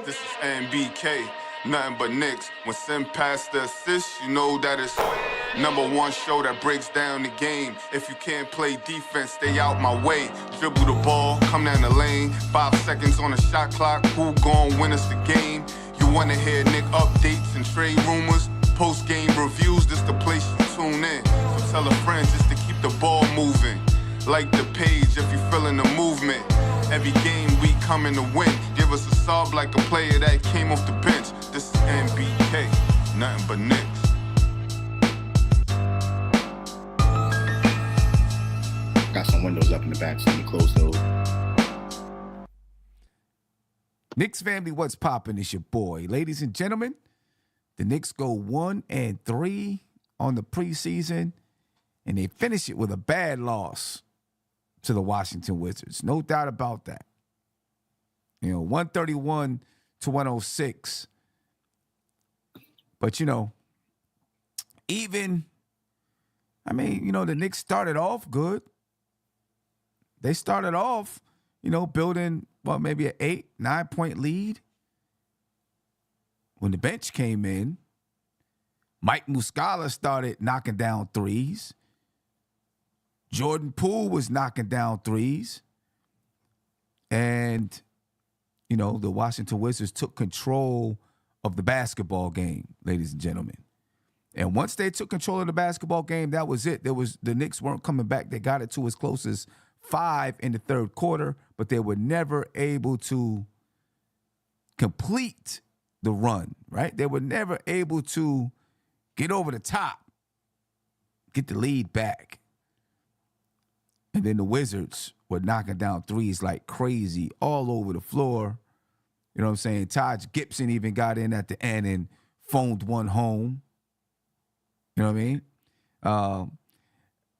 This is NBK, nothing but Knicks. When Sim pass the assist, you know that it's #1 show that breaks down the game. If you can't play defense, stay out my way. Dribble the ball, come down the lane. 5 seconds on the shot clock, who gon' win us the game? You wanna hear Nick updates and trade rumors? Postgame reviews, this the place you tune in. So tell a friend just to keep the ball moving. Like the page if you feeling the movement. Every game we coming to win. Give us a sub like a player that came off the bench. This is NBK, nothing but Knicks. Got some windows up in the back, so let me close those. Knicks family, what's poppin'? It's your boy. Ladies and gentlemen, the Knicks go 1-3 on the preseason, and they finish it with a bad loss to the Washington Wizards. No doubt about that. 131-106. But, the Knicks started off good. They started off, building, maybe an 8-9 point lead. When the bench came in, Mike Muscala started knocking down threes. Jordan Poole was knocking down threes. And, the Washington Wizards took control of the basketball game, ladies and gentlemen. And once they took control of the basketball game, that was it. The Knicks weren't coming back. They got it to as close as 5 in the third quarter, but they were never able to complete the run, right? They were never able to get over the top, get the lead back. And then the Wizards were knocking down threes like crazy all over the floor. You know what I'm saying? Taj Gibson even got in at the end and phoned one home. You know what I mean?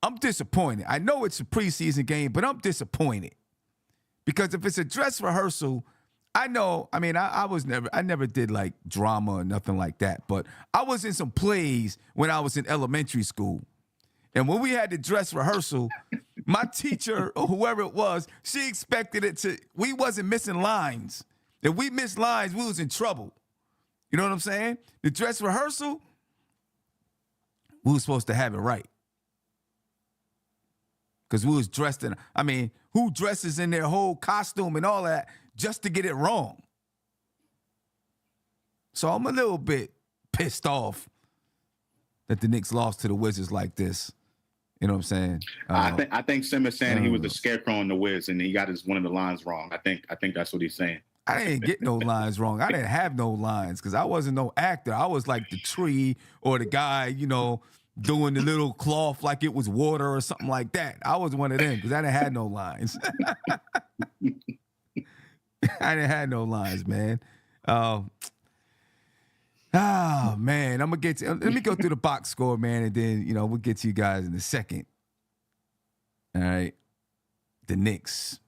I'm disappointed. I know it's a preseason game, but I'm disappointed. Because if it's a dress rehearsal, I never did like drama or nothing like that, but I was in some plays when I was in elementary school. And when we had the dress rehearsal, my teacher or whoever it was, she expected we wasn't missing lines. If we missed lines, we was in trouble. You know what I'm saying? The dress rehearsal, we were supposed to have it right. Because we was dressed in, who dresses in their whole costume and all that just to get it wrong? So I'm a little bit pissed off that the Knicks lost to the Wizards like this. You know what I'm saying? I think Simmons saying he was the scarecrow in the Wiz and he got one of the lines wrong. I think that's what he's saying. I didn't get no lines wrong. I didn't have no lines because I wasn't no actor. I was like the tree or the guy, doing the little cloth like it was water or something like that. I was one of them because I didn't have no lines. I didn't have no lines, man. Man, I'm gonna get to. Let me go through the box score, man, and then we'll get to you guys in a second. All right, the Knicks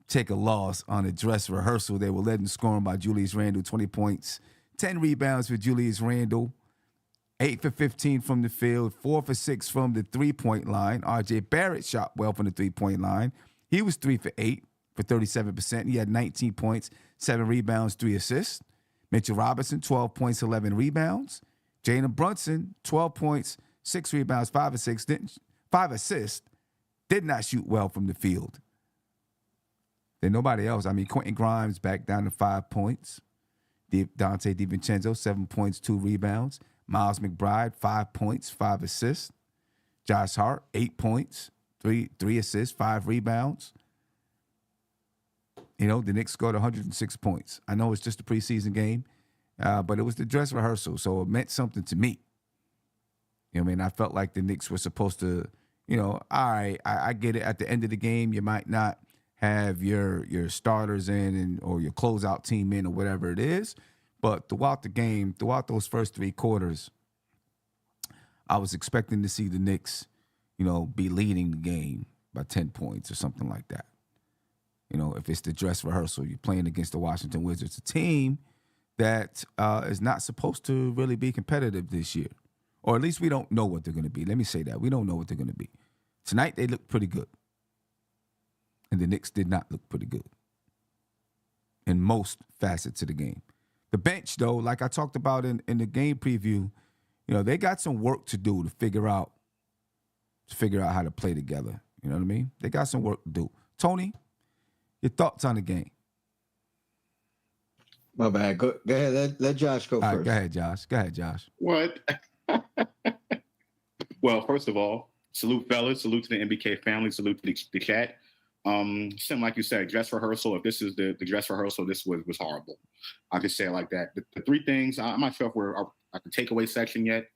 take a loss on a dress rehearsal. They were led in scoring by Julius Randle, 20 points, 10 rebounds for Julius Randle, 8 for 15 from the field, 4 for 6 from the three-point line. R.J. Barrett shot well from the three-point line. He was 3 for 8 for 37%. He had 19 points, 7 rebounds, 3 assists. Mitchell Robinson, 12 points, 11 rebounds. Jalen Brunson, 12 points, 6 rebounds, 5 assists. Did not shoot well from the field. Then nobody else. Quentin Grimes back down to 5 points. Dante DiVincenzo, 7 points, 2 rebounds. Miles McBride, 5 points, 5 assists. Josh Hart, 8 points, 3 assists, 5 rebounds. The Knicks scored 106 points. I know it's just a preseason game, but it was the dress rehearsal, so it meant something to me. I felt like the Knicks were supposed to, all right, I get it. At the end of the game, you might not have your starters in or your closeout team in or whatever it is, but throughout the game, throughout those first 3 quarters, I was expecting to see the Knicks, be leading the game by 10 points or something like that. If it's the dress rehearsal, you're playing against the Washington Wizards, a team that is not supposed to really be competitive this year. Or at least we don't know what they're going to be. Let me say that. We don't know what they're going to be. Tonight, they looked pretty good. And the Knicks did not look pretty good. in most facets of the game. The bench, though, like I talked about in the game preview, they got some work to do to figure out how to play together. You know what I mean? They got some work to do. Tony, your thoughts on the game? My bad. Go ahead. Let Josh go All first. right, go ahead, Josh. What? Well, first of all, salute fellas, salute to the MBK family, salute to the chat. Something like you said, dress rehearsal. If this is the dress rehearsal, this was horrible. I could say it like that. The three things, I'm not sure if we're at the takeaway section yet,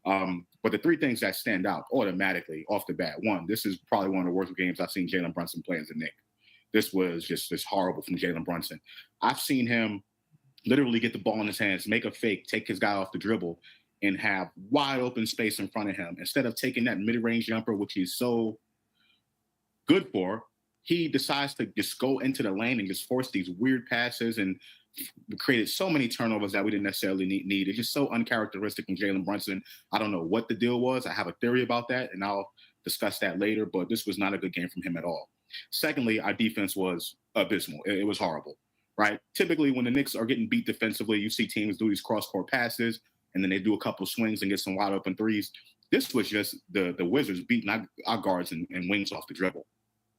but the three things that stand out automatically off the bat. One, this is probably one of the worst games I've seen Jalen Brunson play as a Knick. This was just horrible from Jalen Brunson. I've seen him literally get the ball in his hands, make a fake, take his guy off the dribble, and have wide open space in front of him. Instead of taking that mid-range jumper, which he's so good for, he decides to just go into the lane and just force these weird passes and created so many turnovers that we didn't necessarily need. It's just so uncharacteristic from Jalen Brunson. I don't know what the deal was. I have a theory about that, and I'll discuss that later, but this was not a good game from him at all. Secondly, our defense was abysmal. It was horrible, right? Typically, when the Knicks are getting beat defensively, you see teams do these cross-court passes, and then they do a couple swings and get some wide open threes. This was just the Wizards beating our guards and wings off the dribble.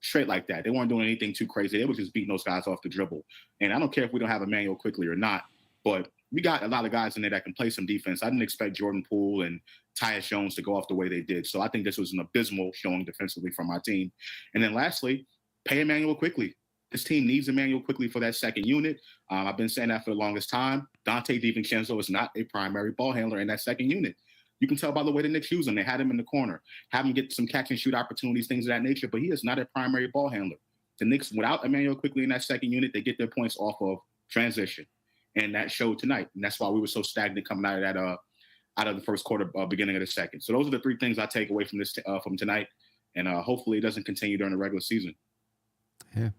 Straight like that. They weren't doing anything too crazy. They were just beating those guys off the dribble. And I don't care if we don't have Emmanuel Quickly or not, but we got a lot of guys in there that can play some defense. I didn't expect Jordan Poole and Tyus Jones to go off the way they did. So I think this was an abysmal showing defensively from our team. And then lastly, pay Emmanuel Quickly. This team needs Emmanuel Quickly for that second unit. I've been saying that for the longest time. Dante DiVincenzo is not a primary ball handler in that second unit. You can tell by the way the Knicks use him. They had him in the corner, have him get some catch and shoot opportunities, things of that nature, but he is not a primary ball handler. The Knicks, without Emmanuel Quickly in that second unit, they get their points off of transition. And that showed tonight. And that's why we were so stagnant coming out of that, out of the first quarter, beginning of the second. So those are the three things I take away from this, from tonight. And hopefully it doesn't continue during the regular season. Yeah.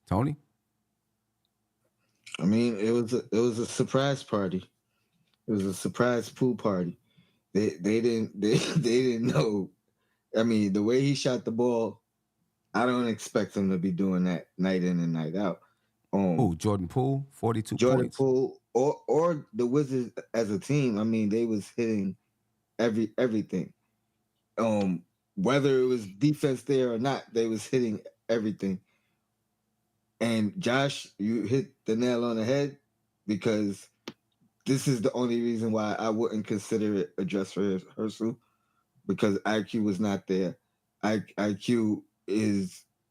Tony? I mean, it was a surprise party. It was a surprise pool party. They didn't know. I mean, the way he shot the ball, I don't expect him to be doing that night in and night out. Jordan Poole, 42 Jordan points. Poole or the Wizards as a team. I mean, they was hitting everything. Whether it was defense there or not, they was hitting everything. And Josh, you hit the nail on the head, because this is the only reason why I wouldn't consider it a dress rehearsal, because IQ was not there. IQ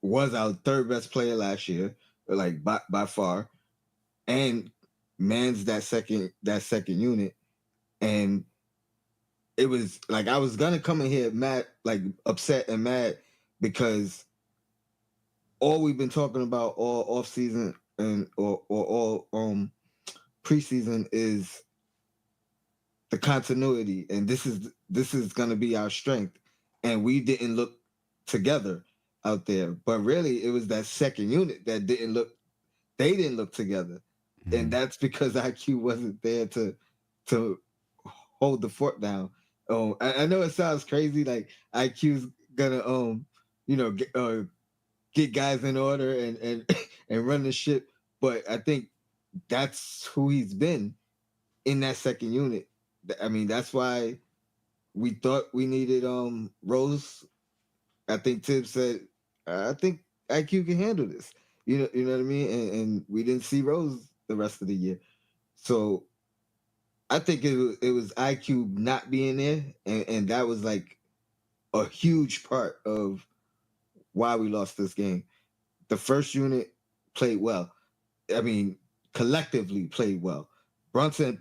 was our third best player last year, like by far, and mans that second unit. And it was like I was gonna come in here mad, like upset and mad, because all we've been talking about all off season and or all preseason is the continuity, and this is going to be our strength, and we didn't look together out there. But really, it was that second unit that didn't look together. Mm-hmm. And that's because IQ wasn't there to hold the fort down. I know it sounds crazy, like IQ's gonna get guys in order and run the ship, but I think that's who he's been in that second unit. I mean, that's why we thought we needed Rose. I think Tibbs said, I think IQ can handle this. You know what I mean? And we didn't see Rose the rest of the year. So I think it was IQ not being there, and that was like a huge part of why we lost this game. The first unit played well. I mean, collectively played well. Brunson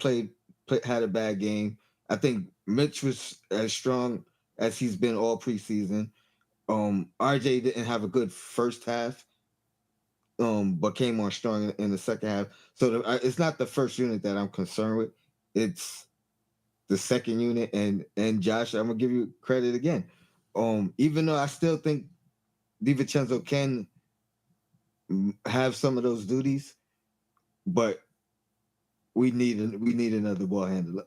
had a bad game. I think Mitch was as strong as he's been all preseason. RJ didn't have a good first half, but came on strong in the second half. So it's not the first unit that I'm concerned with. It's the second unit. And Josh, I'm gonna give you credit again. Even though I still think DiVincenzo can have some of those duties, but we need another ball handler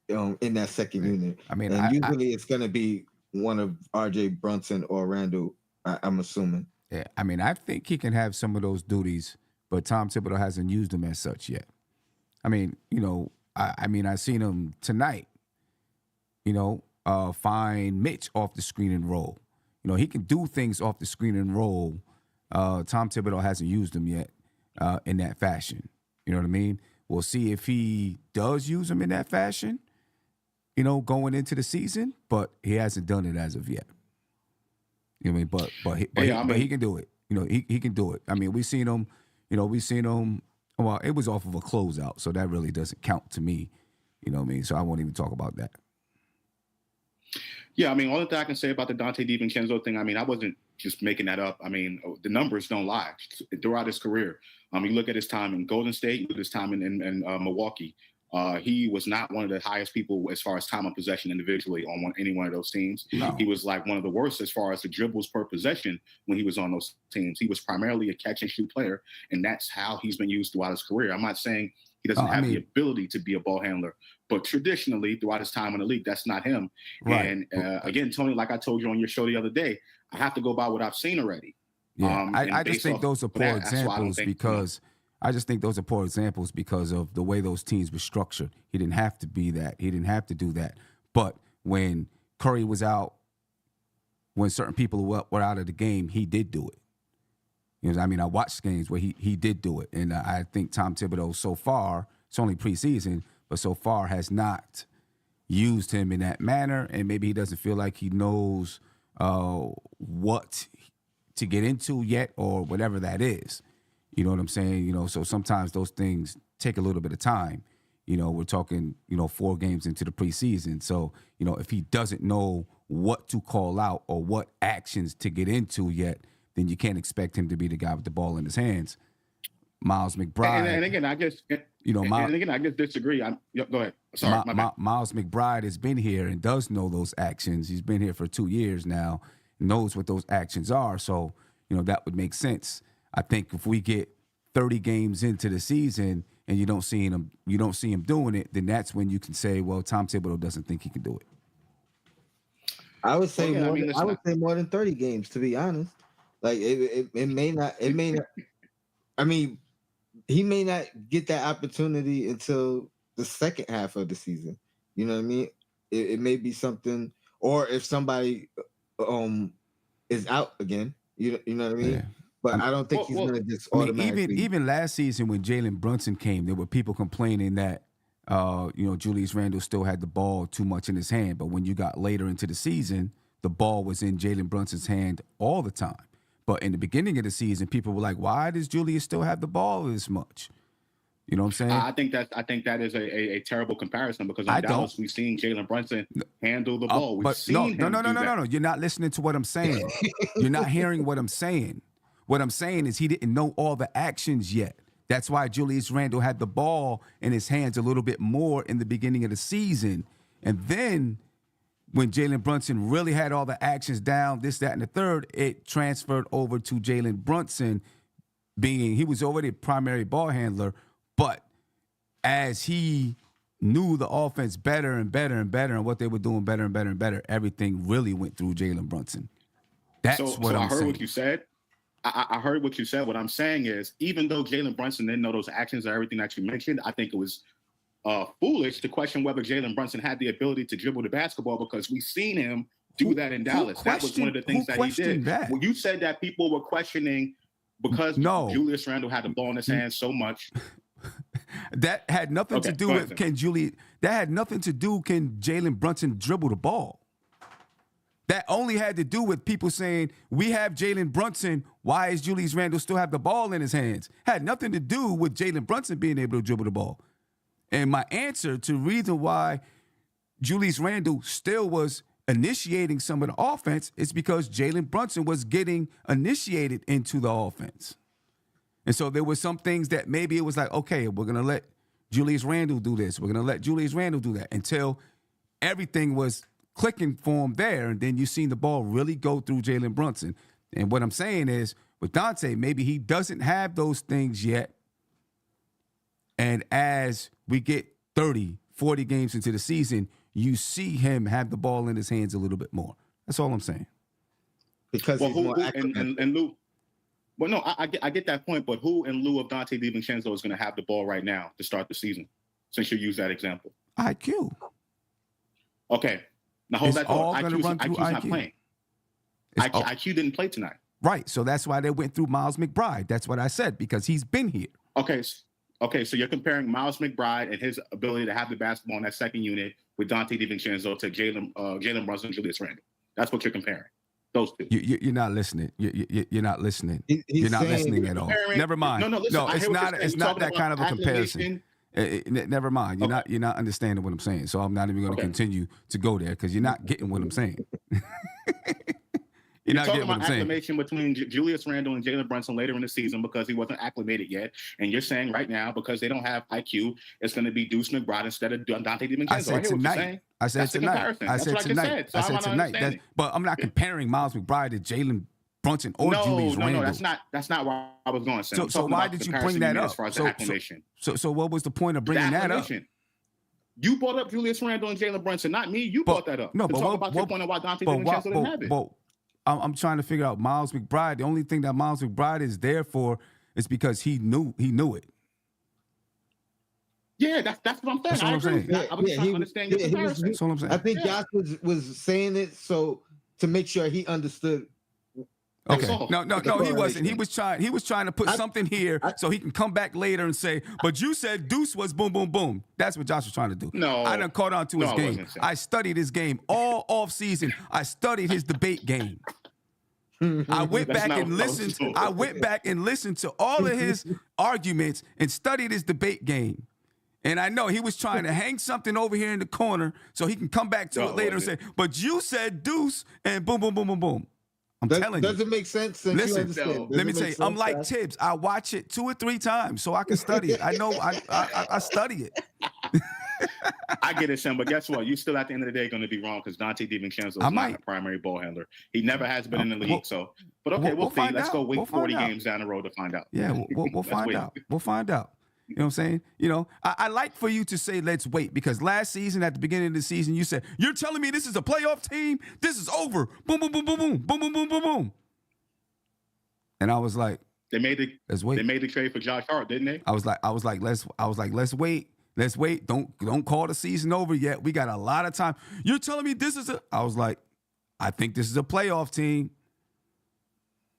in that second unit. I mean, and usually it's going to be one of RJ Brunson or Randall, I'm assuming. Yeah, I mean, I think he can have some of those duties but Tom Thibodeau hasn't used him as such yet. I mean, I seen him tonight, find Mitch off the screen and roll. He can do things off the screen and roll. Tom Thibodeau hasn't used him yet in that fashion. You know what I mean? We'll see if he does use him in that fashion, going into the season, but he hasn't done it as of yet. You know what I mean? But he can do it. He can do it. I mean, we've seen him, well, it was off of a closeout, so that really doesn't count to me. You know what I mean? So I won't even talk about that. Yeah, I mean, all that I can say about the Dante DiVincenzo thing, I mean, I wasn't just making that up. I mean, the numbers don't lie. Throughout his career, you look at his time in Golden State, you look at his time in Milwaukee, he was not one of the highest people as far as time of possession individually on any one of those teams. No. He was like one of the worst as far as the dribbles per possession when he was on those teams. He was primarily a catch and shoot player, and that's how he's been used throughout his career. I'm not saying he doesn't have the ability to be a ball handler, but traditionally throughout his time in the league, that's not him. Right. And again, Tony, like I told you on your show the other day, I have to go by what I've seen already. Yeah, I just think those are poor examples because I just think those are poor examples because of the way those teams were structured. He didn't have to be that. He didn't have to do that. But when Curry was out, when certain people were out of the game, he did do it. I watched games where he did do it. And I think Tom Thibodeau so far, it's only preseason, but so far has not used him in that manner. And maybe he doesn't feel like he knows what to get into yet or whatever that is. You know what I'm saying? So sometimes those things take a little bit of time. We're talking, 4 games into the preseason. So, if he doesn't know what to call out or what actions to get into yet, then you can't expect him to be the guy with the ball in his hands. Miles McBride. And again, I guess, I just disagree. Go ahead. Sorry, my bad. Miles McBride has been here and does know those actions. He's been here for 2 years now, knows what those actions are. So, that would make sense. I think if we get 30 games into the season and you don't see him doing it, then that's when you can say, well, Tom Thibodeau doesn't think he can do it. I would say more than 30 games, to be honest. Like it may not. I mean, he may not get that opportunity until the second half of the season. You know what I mean? It may be something, or if somebody is out again. You know what I mean? Yeah. But I don't think he's going to just automatically. Even last season when Jalen Brunson came, there were people complaining that Julius Randle still had the ball too much in his hand. But when you got later into the season, the ball was in Jalen Brunson's hand all the time. But in the beginning of the season, people were like, "Why does Julius still have the ball this much?" You know what I'm saying? I think that is a terrible comparison because in Dallas we've seen Jalen Brunson handle the ball. No. You're not listening to what I'm saying. You're not hearing what I'm saying. What I'm saying is he didn't know all the actions yet. That's why Julius Randle had the ball in his hands a little bit more in the beginning of the season. And then when Jalen Brunson really had all the actions down, this, that, and the third, it transferred over to Jalen Brunson he was already a primary ball handler, but as he knew the offense better and better and better and what they were doing better and better and better, everything really went through Jalen Brunson. That's what I'm saying. I heard what you said. I heard what you said. What I'm saying is, even though Jalen Brunson didn't know those actions or everything that you mentioned, I think it was foolish to question whether Jalen Brunson had the ability to dribble the basketball because we've seen him do that in Dallas. That was one of the things that he did. Well, you said that people were questioning because Julius Randle had the ball in his hands so much. That had nothing to do with can Jalen Brunson dribble the ball. That only had to do with people saying, we have Jalen Brunson, why is Julius Randle still have the ball in his hands? Had nothing to do with Jalen Brunson being able to dribble the ball. And my answer to the reason why Julius Randle still was initiating some of the offense is because Jalen Brunson was getting initiated into the offense. And so there were some things that maybe it was like, okay, we're going to let Julius Randle do this. We're going to let Julius Randle do that until everything was clicking for him there, and then you seen the ball really go through Jalen Brunson. And what I'm saying is, with Dante, maybe he doesn't have those things yet. And as we get 30, 40 games into the season, you see him have the ball in his hands a little bit more. That's all I'm saying. Because he's more and Lou, Well, no, I get that point, but who in lieu of Dante DiVincenzo is going to have the ball right now to start the season? Since you use that example, IQ. Okay, now hold It's that all thought. gonna run through IQ's not IQ. playing. It's all- IQ didn't play tonight. right. So that's why they went through Miles McBride. That's what I said, because he's been here. Okay, so you're comparing Miles McBride and his ability to have the basketball in that second unit with Dante DiVincenzo to Jalen Brunson and Julius Randle. That's what you're comparing. Those two. You're not listening. You're not listening. He's You're not saying- listening at all. Never mind. No, listen, I it's hear what not. you're saying. It's You're not talking that kind of a about comparison. Never mind. You're not understanding what I'm saying. So I'm not even going to continue to go there because you're not getting what I'm saying. You're not talking getting what about I'm saying. acclimation between Julius Randle and Jalen Brunson later in the season because he wasn't acclimated yet. And you're saying right now, because they don't have IQ, it's going to be Deuce McBride instead of Dante DiVincenzo. I said tonight. I said That's the tonight. comparison. I That's said what I just tonight. said. So I I'm said not tonight. understanding. But I'm not comparing Miles McBride to Jalen Brunson or Julius Randle. That's not where I was going. Sam. So why did you bring that up? As far as the acclimation. So what was the point of bringing that up? You brought up Julius Randle and Jalen Brunson, not me. You brought that up. No, to but talk about your point of why Dante DiVincenzo didn't have it. But I'm trying to figure out Miles McBride. The only thing that Miles McBride is there for is because he knew it. Yeah, that's what I'm saying. That's what I'm saying. I was trying to understand your comparison. That's what I'm saying. I think Josh was saying it so to make sure he understood. Okay. all. No, he wasn't. He was trying to put something here so he can come back later and say, but you said Deuce was boom, boom, boom. That's what Josh was trying to do. No. I done caught on to his I game. wasn't saying. I studied his game all off season. I studied his debate game. I went That's back not and what I was listened. doing. I went back and listened to all of his arguments and studied his debate game. And I know he was trying to hang something over here in the corner so he can come back to No, it later and say, but you said Deuce and boom, boom, boom, boom, boom. I'm telling you. Does it make sense? Since Listen, you understand? let me tell you, I'm like Tibbs. I watch it 2 or 3 times so I can study it. I know I study it. I get it, Sam, but guess what? You still at the end of the day going to be wrong because Dante DiVincenzo is I not might. a primary ball handler. He never has been in the league. But okay, we'll see. find Let's out. go wait We'll 40 find out. games down the road to find out. Yeah, we'll Let's find wait. out. We'll find out. You know what I'm saying? You know, I like for you to say let's wait because last season at the beginning of the season you said you're telling me this is a playoff team. This is over. Boom, boom, boom, boom, boom, boom, boom, boom, boom, boom. And I was like, let's wait. They made the trade for Josh Hart, didn't they? I was like, let's wait. Let's wait. Don't call the season over yet. We got a lot of time. You're telling me this is I was like, I think this is a playoff team.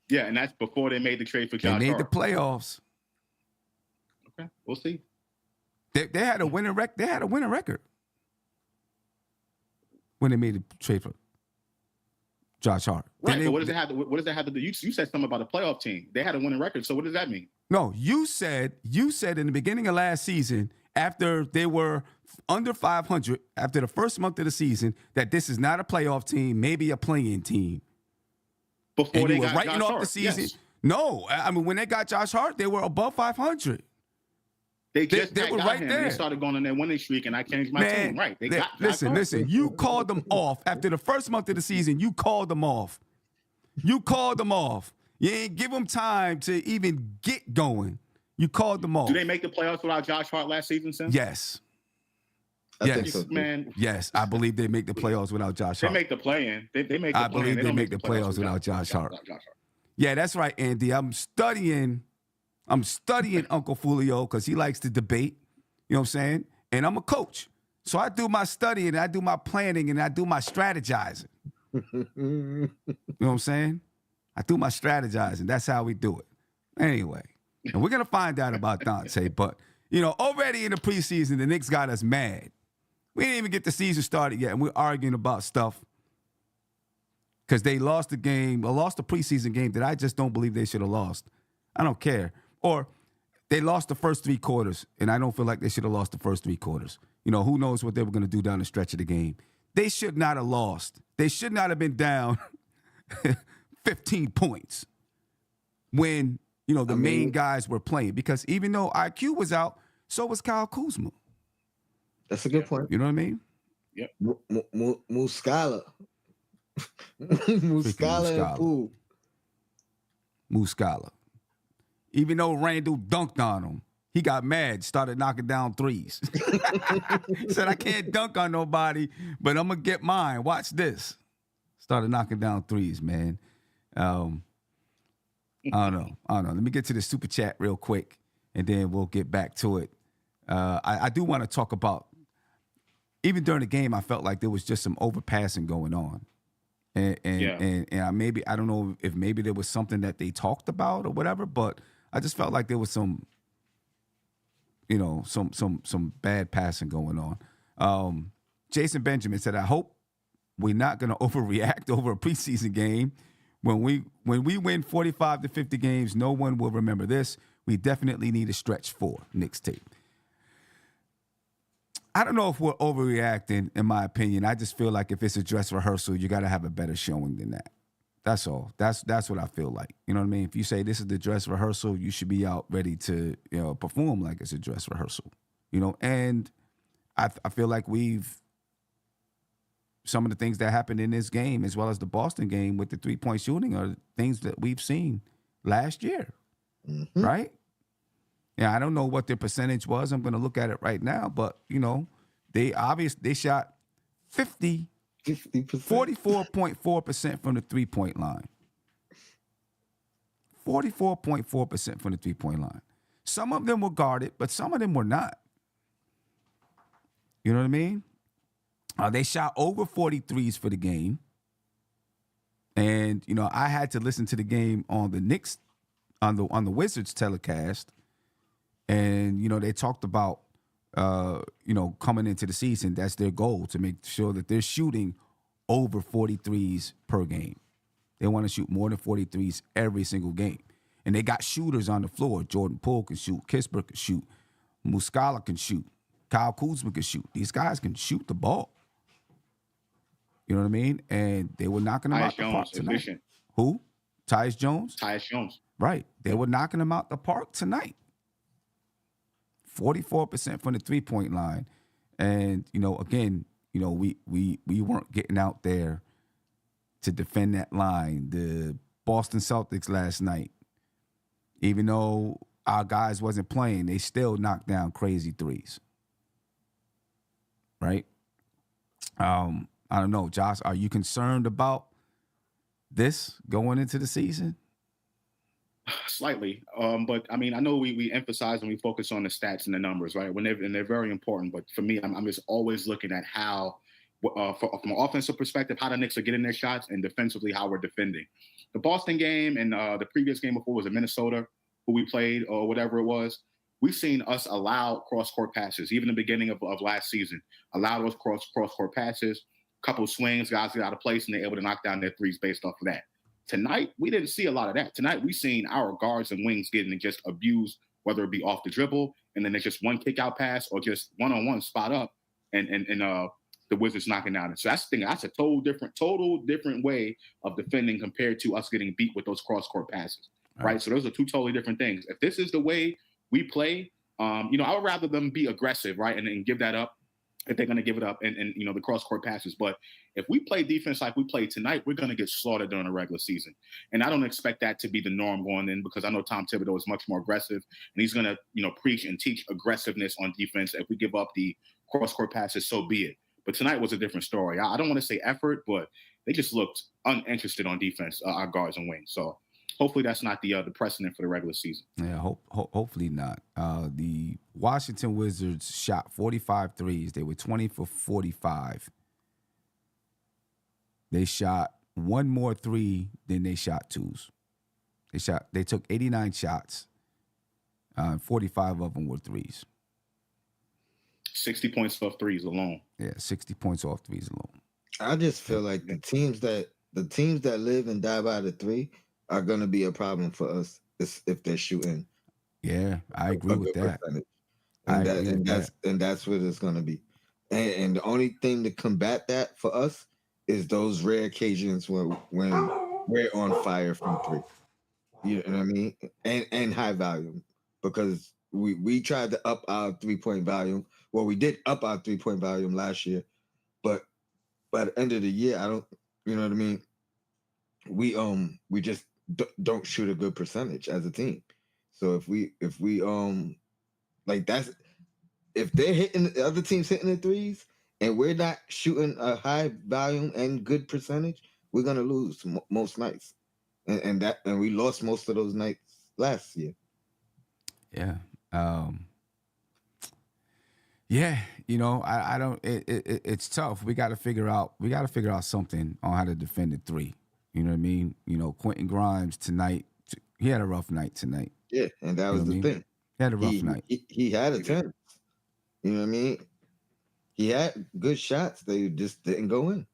Yeah, and that's before they made the trade for Josh Hart. They made the playoffs. Okay, we'll see. They had a winning record. They had a winning record when they made the trade for Josh Hart. Right, but what does that have to do? You said something about a playoff team. They had a winning record, so what does that mean? No, you said in the beginning of last season, after they were under 500, after the first month of the season, that this is not a playoff team, maybe a play-in team. Before And they you were got writing Josh off Hart. the season. Yes. No, I mean when they got Josh Hart, they were above 500. They just they got were right him. there. They started going on their winning streak, and I changed my Man, tune. Right? They got Josh listen. Hart. You called them off after the first month of the season. You called them off. You ain't give them time to even get going. You called them off. Do they make the playoffs without Josh Hart last season, Sam? Yes. I think Yes. so, too. Man, Yes, I believe they make the playoffs without Josh they Hart. make the play-in. They make the I play-in. believe they don't make the playoffs without Josh Hart. Yeah, that's right, Andy. I'm studying Uncle Fulio because he likes to debate. You know what I'm saying? And I'm a coach. So I do my studying, I do my planning, and I do my strategizing. You know what I'm saying? I do my strategizing. That's how we do it. Anyway, and we're going to find out about Dante. But, you know, already in the preseason, the Knicks got us mad. We didn't even get the season started yet, and we're arguing about stuff because they lost the game, or lost the preseason game that I just don't believe they should have lost. I don't care. Or they lost the first 3 quarters, and I don't feel like they should have lost the first 3 quarters. You know, who knows what they were going to do down the stretch of the game. They should not have lost. They should not have been down 15 points when, you know, the main guys were playing. Because even though IQ was out, so was Kyle Kuzma. That's a good point. You know what I mean? Muscala. Muscala and Poole. Muscala. Even though Randall dunked on him, he got mad, started knocking down threes. Said, I can't dunk on nobody, but I'm going to get mine. Watch this. Started knocking down threes, man. I don't know. Let me get to the super chat real quick, and then we'll get back to it. I do want to talk about, even during the game, I felt like there was just some overpassing going on. And I don't know if maybe there was something that they talked about or whatever, but I just felt like there was some bad passing going on. Jason Benjamin said, I hope we're not going to overreact over a preseason game. When we win 45 to 50 games, no one will remember this. We definitely need a stretch 4 Knicks tape. I don't know if we're overreacting, in my opinion. I just feel like if it's a dress rehearsal, you got to have a better showing than that. That's all. That's what I feel like. You know what I mean? If you say this is the dress rehearsal, you should be out ready to perform like it's a dress rehearsal. And I feel like some of the things that happened in this game, as well as the Boston game with the 3-point shooting, are things that we've seen last year, right? Yeah, I don't know what their percentage was. I'm going to look at it right now, but they shot 44.4% from the 3-point line. 44.4% from the 3-point line. Some of them were guarded, but some of them were not. You know what I mean? They shot over 43s for the game. And, I had to listen to the game on the Knicks, on the Wizards telecast. And, they talked about, coming into the season, that's their goal, to make sure that they're shooting over 43s per game. They want to shoot more than 43s every single game. And they got shooters on the floor. Jordan Poole can shoot. Kispert can shoot. Muscala can shoot. Kyle Kuzma can shoot. These guys can shoot the ball. You know what I mean? And they were knocking them out the park tonight. Efficient. Who? Tyus Jones? Tyus Jones. Right. They were knocking them out the park tonight. 44% from the 3-point line. And, again, we weren't getting out there to defend that line. The Boston Celtics last night, even though our guys wasn't playing, they still knocked down crazy threes. Right? I don't know, Josh, are you concerned about this going into the season? Slightly. But I mean, I know we emphasize and we focus on the stats and the numbers, right? And they're very important. But for me, I'm just always looking at how, from an offensive perspective, how the Knicks are getting their shots, and defensively, how we're defending. The Boston game and the previous game before was in Minnesota, who we played or whatever it was. We've seen us allow cross-court passes, even in the beginning of last season. Allow those cross-court passes, couple of swings, guys get out of place, and they're able to knock down their threes based off of that. Tonight, we didn't see a lot of that. Tonight, we've seen our guards and wings getting just abused, whether it be off the dribble, and then there's just one kick-out pass or just one-on-one spot up, and the Wizards knocking down. So that's the thing. That's a total different way of defending compared to us getting beat with those cross-court passes, right? So those are two totally different things. If this is the way we play, I would rather them be aggressive, right, and give that up if they're going to give it up and the cross-court passes. But if we play defense like we played tonight, we're going to get slaughtered during the regular season. And I don't expect that to be the norm going in, because I know Tom Thibodeau is much more aggressive, and he's going to, preach and teach aggressiveness on defense. If we give up the cross-court passes, so be it. But tonight was a different story. I don't want to say effort, but they just looked uninterested on defense, our guards and wings. So hopefully that's not the precedent for the regular season. Yeah, hopefully not. The Washington Wizards shot 45 threes. They were 20 for 45. They shot one more three than they shot twos. They took 89 shots. 45 of them were threes. 60 points off threes alone. Yeah, 60 points off threes alone. I just feel like the teams that live and die by the three are going to be a problem for us if they're shooting. Yeah, I agree with that. And that's what it's going to be. And the only thing to combat that for us is those rare occasions when we're on fire from three. You know what I mean? And high volume, because we tried to up our 3-point volume. Well, we did up our 3-point volume last year, but by the end of the year, you know what I mean? We just don't shoot a good percentage as a team. So if we like that's, if they're hitting, the other teams hitting the threes and we're not shooting a high volume and good percentage, we're gonna lose most nights. and we lost most of those nights last year. Yeah. Yeah, I don't. It's tough. We got to figure out. We got to figure out something on how to defend the three. You know what I mean? Quentin Grimes tonight. He had a rough night tonight. Yeah, and that You know was what I the mean? thing. He had a rough night. He had attempts. You know what I mean? He had good shots. They just didn't go in.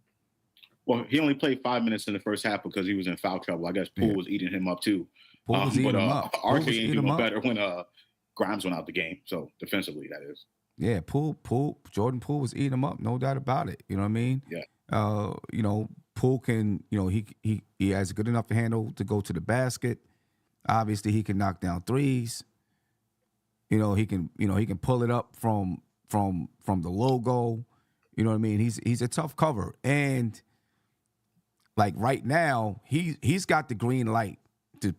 Well, he only played 5 minutes in the first half because he was in foul trouble. I guess Poole was eating him up too. Poole was eating him up. RJ ain't doing better when Grimes went out the game. So defensively, that is. Yeah, Jordan Poole was eating him up, no doubt about it. You know what I mean? Yeah. Poole can, he has good enough handle to go to the basket. Obviously, he can knock down threes. He can pull it up from the logo. You know what I mean? He's a tough cover. And like right now, he's got the green light to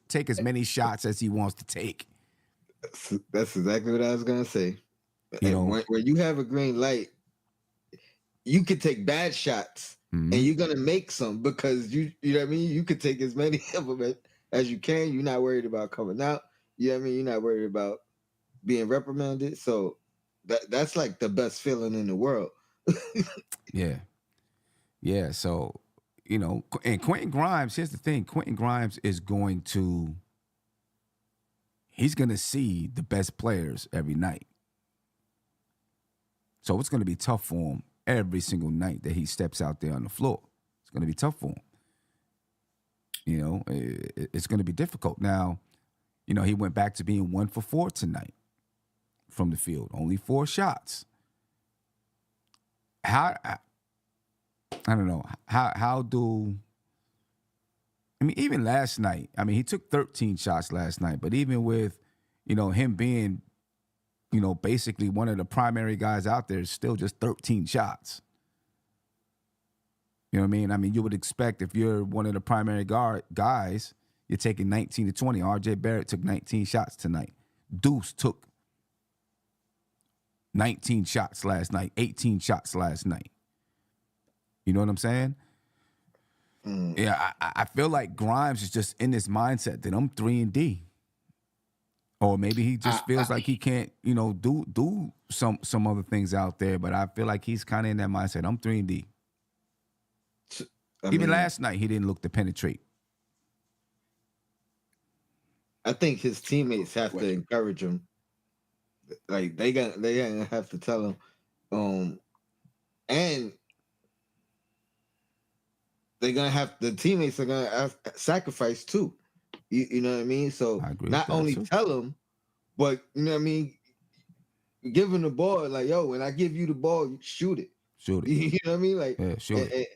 take as many shots as he wants to take. That's exactly what I was gonna say. When you have a green light, you can take bad shots, and you're gonna make some because you know what I mean. You could take as many of them as you can. You're not worried about coming out. You know what I mean. You're not worried about being reprimanded. So that's like the best feeling in the world. Yeah. So and Quentin Grimes. Here's the thing: Quentin Grimes is he's gonna see the best players every night. So it's going to be tough for him every single night that he steps out there on the floor. It's going to be tough for him. It's going to be difficult. Now, he went back to being 1 for 4 tonight from the field. Only 4 shots. I don't know. Even last night, he took 13 shots last night, but even with, him being basically one of the primary guys out there is still just 13 shots. You know what I mean? You would expect if you're one of the primary guys, you're taking 19 to 20. RJ Barrett took 19 shots tonight. Deuce took 19 shots last night, 18 shots last night. You know what I'm saying? Yeah, I feel like Grimes is just in this mindset that I'm 3-and-D. Or maybe he just feels like he can't, do some other things out there. But I feel like he's kind of in that mindset. I'm 3-and-D. Even last night, he didn't look to penetrate. I think his teammates have to encourage him. Like they gonna have to tell him, and the teammates are gonna have sacrifice too. You know what I mean? So not only tell him, but you know what I mean, give him the ball. Like, yo, when I give you the ball, you shoot it. Shoot it. You know what I mean? Like, yeah, shoot it.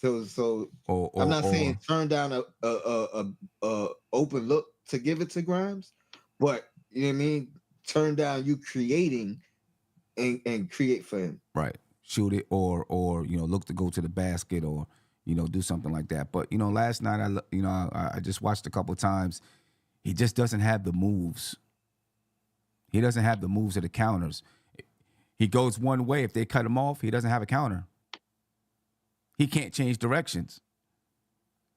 So I'm not saying turn down a open look to give it to Grimes, but you know what I mean, turn down you creating and create for him. Right. Shoot it or look to go to the basket or do something like that. But last night I just watched a couple of times. He just doesn't have the moves. He doesn't have the moves or the counters. He goes one way. If they cut him off, he doesn't have a counter. He can't change directions.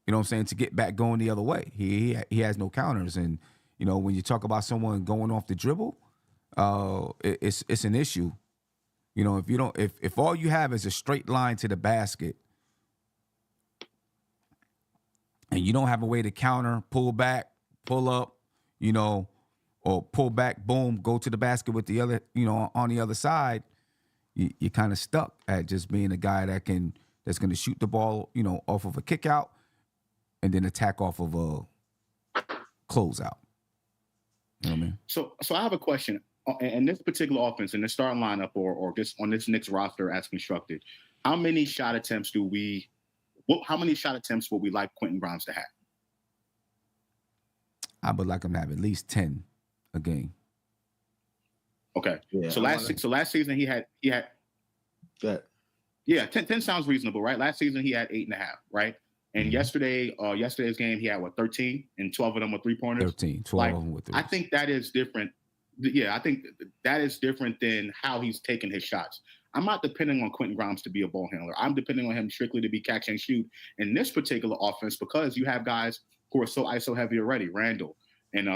You know what I'm saying? To get back going the other way. He has no counters. And, when you talk about someone going off the dribble, it's an issue. If all you have is a straight line to the basket and you don't have a way to counter, pull back, pull up, or pull back, boom, go to the basket with the other, on the other side, you're kind of stuck at just being a guy that's going to shoot the ball, off of a kick out and then attack off of a closeout. You know what I mean? So I have a question. In this particular offense, in the starting lineup or just on this Knicks roster as constructed, how many shot attempts will we like Quentin Grimes to have? I would like him to have at least 10 a game. Okay. Yeah, so last season he had Yeah, 10 sounds reasonable, right? Last season he had 8.5, right? And yesterday's game he had 13, and 12 of them were 3-pointers. 13, 12 of them were 3. I think that is different. Yeah, I think that is different than how he's taking his shots. I'm not depending on Quentin Grimes to be a ball handler. I'm depending on him strictly to be catch and shoot in this particular offense because you have guys who are so ISO heavy already, Randall and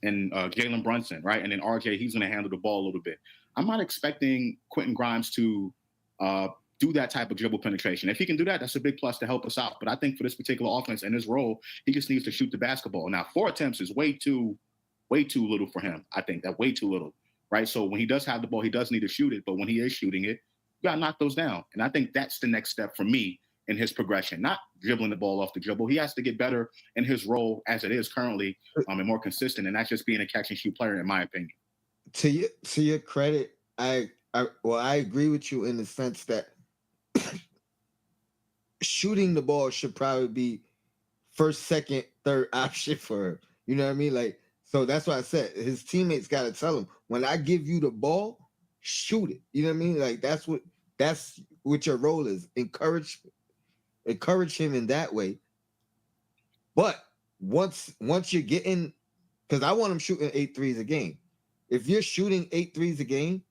Jalen Brunson, right? And then RJ, he's going to handle the ball a little bit. I'm not expecting Quentin Grimes to do that type of dribble penetration. If he can do that, that's a big plus to help us out. But I think for this particular offense and his role, he just needs to shoot the basketball. Now, 4 attempts is way too little for him. I think that way too little, right? So when he does have the ball, he does need to shoot it. But when he is shooting it, you got to knock those down. And I think that's the next step for me in his progression, not dribbling the ball off the dribble. He has to get better in his role as it is currently and more consistent. And that's just being a catch and shoot player, in my opinion. To your credit, I agree with you in the sense that shooting the ball should probably be first, second, third option for him. You know what I mean? Like, so that's why I said his teammates got to tell him, when I give you the ball, shoot it. You know what I mean? Like, that's what your role is. Encourage him in that way. But once you're getting, because I want him shooting 8 threes a game. If you're shooting 8 threes a game,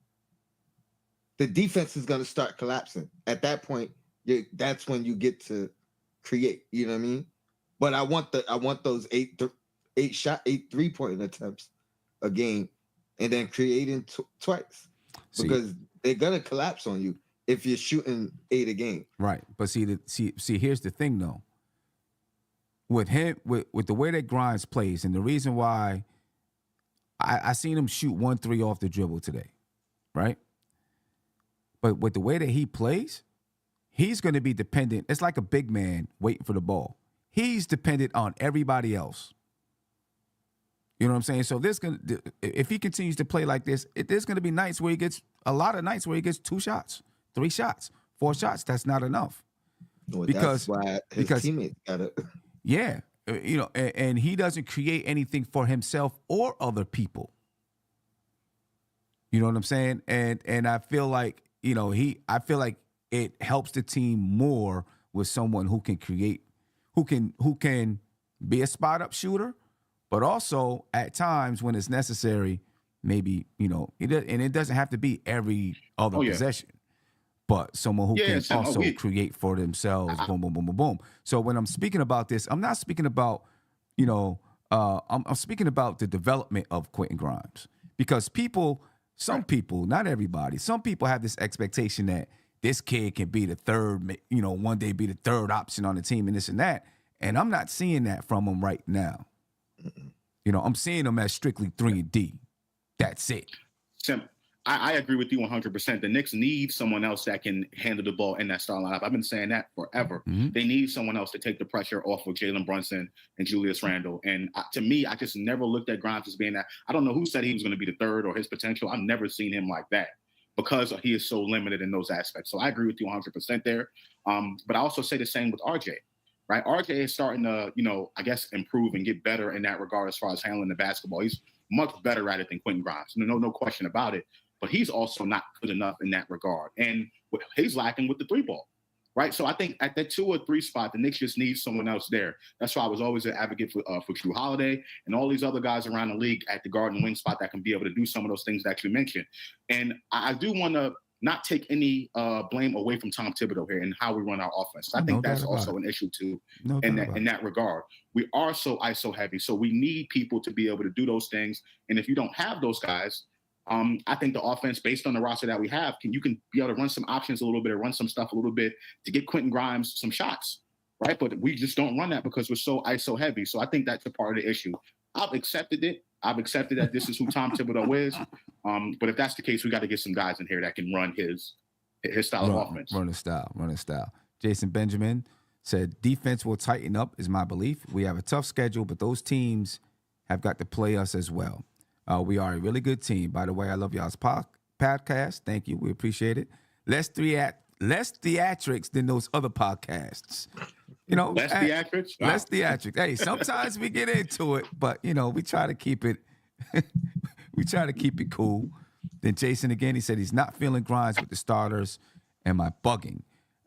the defense is going to start collapsing. At that point, that's when you get to create. You know what I mean? But I want those 8 3-point attempts a game, and then creating twice, because they're going to collapse on you if you're shooting 8 a game. Right. But see, here's the thing though. With him, with the way that Grimes plays, and the reason why I seen him shoot 1 3 off the dribble today, right? But with the way that he plays, he's going to be dependent. It's like a big man waiting for the ball. He's dependent on everybody else. You know what I'm saying? So if he continues to play like this, there's going to be nights where he gets 2 shots, 3 shots, 4 shots. That's not enough. Well, that's why his teammates got it. Yeah. And he doesn't create anything for himself or other people. You know what I'm saying? And I feel like, I feel like it helps the team more with someone who can create, who can be a spot up shooter, but also at times when it's necessary, maybe, and it doesn't have to be every other possession, but someone who can also create for themselves. Boom, boom, boom, boom, boom. So when I'm speaking about this, I'm not speaking about, I'm speaking about the development of Quentin Grimes, because some people, not everybody, some people have this expectation that this kid can be the third, one day be the third option on the team and this and that. And I'm not seeing that from him right now. I'm seeing him as strictly 3 and D. That's it. I agree with you 100%. The Knicks need someone else that can handle the ball in that starting lineup. I've been saying that forever. Mm-hmm. They need someone else to take the pressure off of Jalen Brunson and Julius Randle. And to me, I just never looked at Grimes as being that. I don't know who said he was going to be the third or his potential. I've never seen him like that because he is so limited in those aspects. So I agree with you 100% there. But I also say the same with RJ. Right, RJ is starting to, I guess, improve and get better in that regard as far as handling the basketball. He's much better at it than Quentin Grimes. No question about it. But he's also not good enough in that regard, and he's lacking with the 3 ball. Right, so I think at that 2 or 3 spot, the Knicks just need someone else there. That's why I was always an advocate for Jrue Holiday and all these other guys around the league at the guard and wing spot that can be able to do some of those things that you mentioned. And I do want to not take any blame away from Tom Thibodeau here and how we run our offense. I think that's also an issue too in that regard. We are so ISO heavy, so we need people to be able to do those things. And if you don't have those guys, I think the offense, based on the roster that we have, you can be able to run some options a little bit or run some stuff a little bit to get Quentin Grimes some shots, right? But we just don't run that because we're so ISO heavy. So I think that's a part of the issue. I've accepted it. I've accepted that this is who Tom Thibodeau is. But if that's the case, we got to get some guys in here that can run his style of offense. Run a style. Jason Benjamin said, defense will tighten up is my belief. We have a tough schedule, but those teams have got to play us as well. We are a really good team. By the way, I love y'all's podcast. Thank you. We appreciate it. Less theatrics than those other podcasts. Less theatrics? Wow. Less theatrics. Hey, sometimes we get into it, but we try to keep it cool. Then Jason again, he said he's not feeling Grimes with the starters. Am I bugging?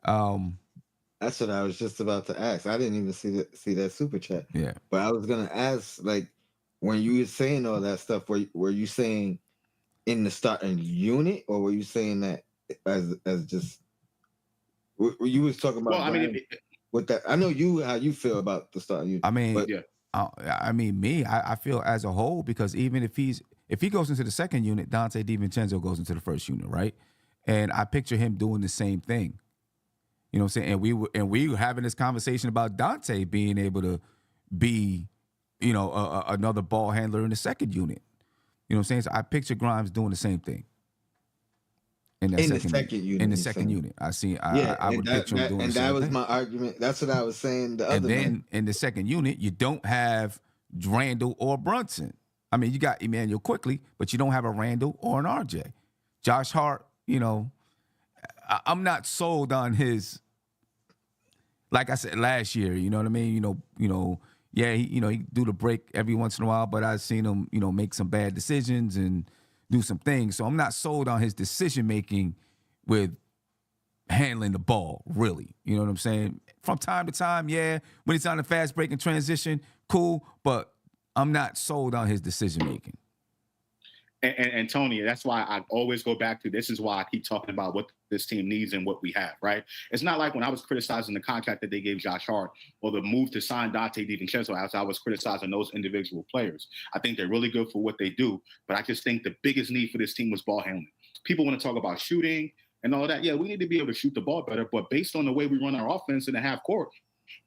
That's what I was just about to ask. I didn't even see that super chat. Yeah. But I was gonna ask, like, when you were saying all that stuff, were you saying in the starting unit, or were you saying that as just you was talking about? Well, I mean, with that, I know how you feel about the starting unit. I mean, but yeah. I mean, I feel as a whole, because even if he goes into the second unit, Dante DiVincenzo goes into the first unit, right? And I picture him doing the same thing. You know what I'm saying? And we were having this conversation about Dante being able to be, another ball handler in the second unit. You know what I'm saying? So I picture Grimes doing the same thing in that in the second second unit. In the you're second saying. unit, Yeah, I would picture him doing the and same that was thing. my argument. That's what I was saying. The And other then night. in the second unit, you don't have Randall or Brunson. I mean, you got Emmanuel quickly, but you don't have a Randall or an RJ. Josh Hart, I'm not sold on his. Like I said last year, you know what I mean. Yeah, he do the break every once in a while, but I've seen him, make some bad decisions and do some things. So I'm not sold on his decision making with handling the ball, really. You know what I'm saying? From time to time, yeah, when he's on a fast break and transition, cool, but I'm not sold on his decision making. And Tony, that's why I always go back to, this is why I keep talking about what this team needs and what we have, right? It's not like when I was criticizing the contract that they gave Josh Hart or the move to sign Dante DiVincenzo, as I was criticizing those individual players. I think they're really good for what they do, but I just think the biggest need for this team was ball handling. People want to talk about shooting and all that. Yeah, we need to be able to shoot the ball better, but based on the way we run our offense in the half court,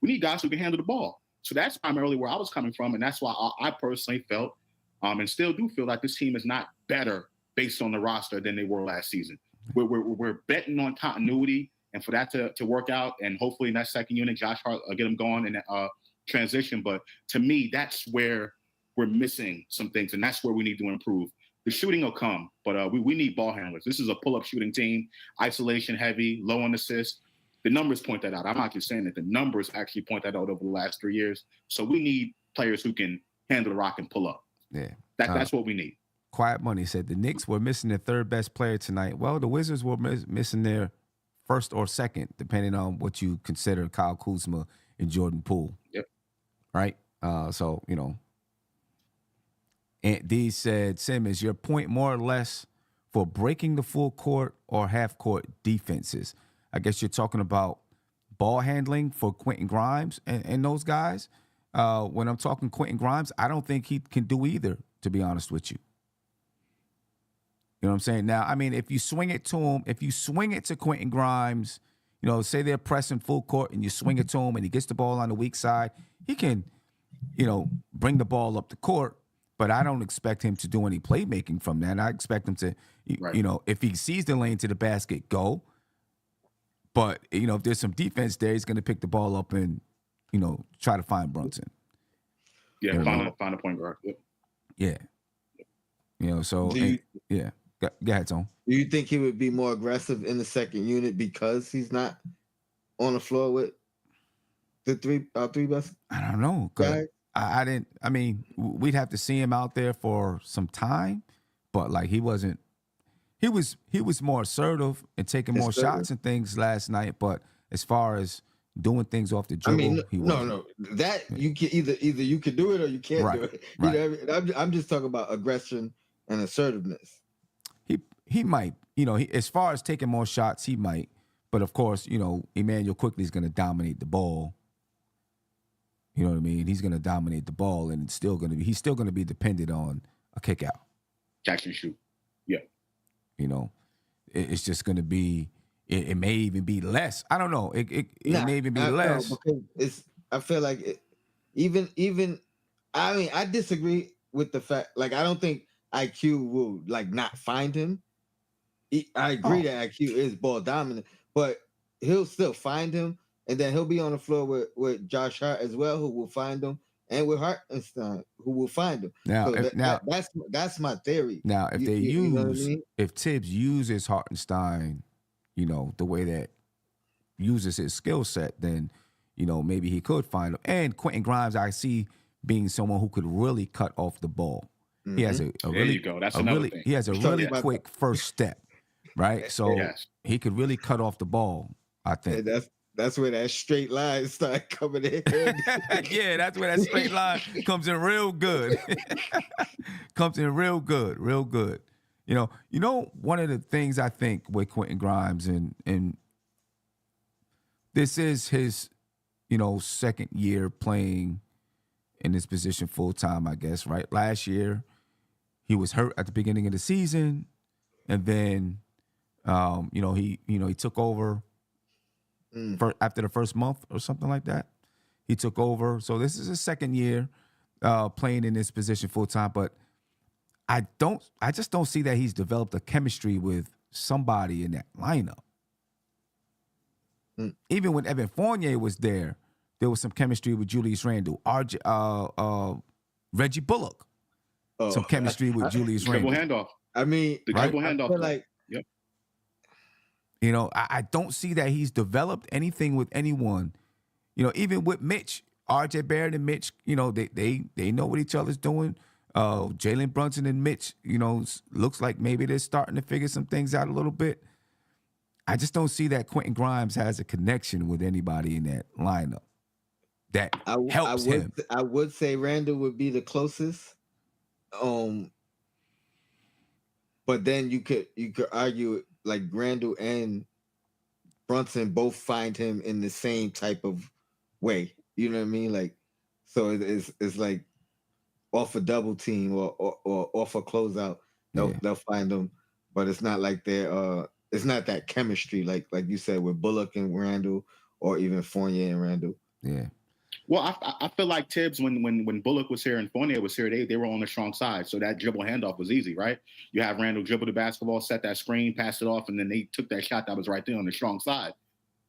we need guys who can handle the ball. So that's primarily where I was coming from, and that's why I personally felt and still do feel like this team is not better based on the roster than they were last season. We're betting on continuity, and for that to work out, and hopefully in that second unit, Josh Hart get them going in that transition. But to me, that's where we're missing some things, and that's where we need to improve. The shooting will come, but we need ball handlers. This is a pull-up shooting team, isolation heavy, low on assists. The numbers point that out. I'm not just saying that. The numbers actually point that out over the last 3 years. So we need players who can handle the rock and pull up. Yeah, that's what we need. Quiet Money said the Knicks were missing their third best player tonight. Well, the Wizards were missing their first or second, depending on what you consider Kyle Kuzma and Jordan Poole. Yep. Right? So, Aunt D said, Sim, is your point more or less for breaking the full court or half court defenses? I guess you're talking about ball handling for Quentin Grimes and those guys. When I'm talking Quentin Grimes, I don't think he can do either, to be honest with you. You know what I'm saying? Now, I mean, if you swing it to him, if you swing it to Quentin Grimes, say they're pressing full court and you swing it to him and he gets the ball on the weak side, he can, bring the ball up the court, but I don't expect him to do any playmaking from that. I expect him to, Right. If he sees the lane to the basket, go. But, if there's some defense there, he's going to pick the ball up and, try to find Brunson. Yeah, find a point guard. Yep. Yeah. So, yeah. Go ahead, Tom. Do you think he would be more aggressive in the second unit because he's not on the floor with the three best? I don't know. I didn't. I mean, we'd have to see him out there for some time, but like he wasn't. He was more assertive and taking more shots and things last night. But as far as doing things off the dribble, he wasn't. No. That you can either you can do it or you can't do it. Right. I'm just talking about aggression and assertiveness. He might, as far as taking more shots, he might. But of course, Emmanuel quickly is going to dominate the ball. You know what I mean? He's going to dominate the ball, and he's still going to be dependent on a kick out. Catch and shoot. Yeah. It's just going to be. It may even be less. I don't know. It may even be less. No, because I feel like even. I mean, I disagree with the fact. Like, I don't think IQ will not find him. I agree that IQ is ball dominant, but he'll still find him, and then he'll be on the floor with Josh Hart as well, who will find him, and with Hartenstein, who will find him. Now, so that's my theory. Now, if if Tibbs uses Hartenstein, the way that uses his skill set, then maybe he could find him. And Quentin Grimes, I see being someone who could really cut off the ball. He has a there really, you go. That's another thing. He has a really quick first step, right? So Yes. he could really cut off the ball, I think. And that's where that straight line start coming in. Yeah, that's where that straight line comes in real good. Comes in real good. One of the things I think with Quentin Grimes, and this is his, second year playing in this position full time, I guess, right? Last year, he was hurt at the beginning of the season, and then, he took over after the first month or something like that. He took over. So this is his second year playing in this position full time, but I just don't see that he's developed a chemistry with somebody in that lineup. Even when Evan Fournier was there was some chemistry with Julius Randle, Reggie Bullock, some chemistry with Julius Dribble Randle. handoff. I mean, The dribble handoff. I feel like, yep. I don't see that he's developed anything with anyone. Even with Mitch, RJ Barrett and Mitch, they know what each other's doing. Jalen Brunson and Mitch, looks like maybe they're starting to figure some things out a little bit. I just don't see that Quentin Grimes has a connection with anybody in that lineup that helps him. I would say Randall would be the closest. But then you could argue like Randall and Brunson both find him in the same type of way. You know what I mean? Like, so it's like off a double team or off a closeout, they'll find them. But it's not like it's not that chemistry like you said with Bullock and Randall, or even Fournier and Randall. Yeah. Well, I feel like Tibbs, when Bullock was here and Fournier was here, they were on the strong side. So that dribble handoff was easy, right? You have Randall dribble the basketball, set that screen, pass it off, and then they took that shot that was right there on the strong side.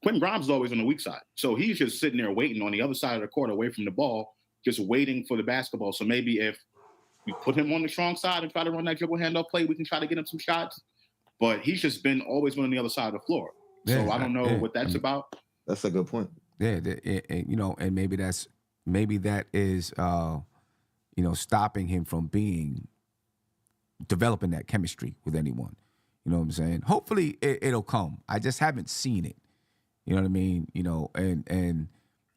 Quentin Grimes is always on the weak side. So he's just sitting there waiting on the other side of the court away from the ball, just waiting for the basketball. So maybe if we put him on the strong side and try to run that dribble handoff play, we can try to get him some shots. But he's just always been on the other side of the floor. Yeah, so I don't know what that's about. That's a good point. Yeah, and maybe that is stopping him from developing that chemistry with anyone. You know what I'm saying? Hopefully it'll come. I just haven't seen it. You know what I mean? And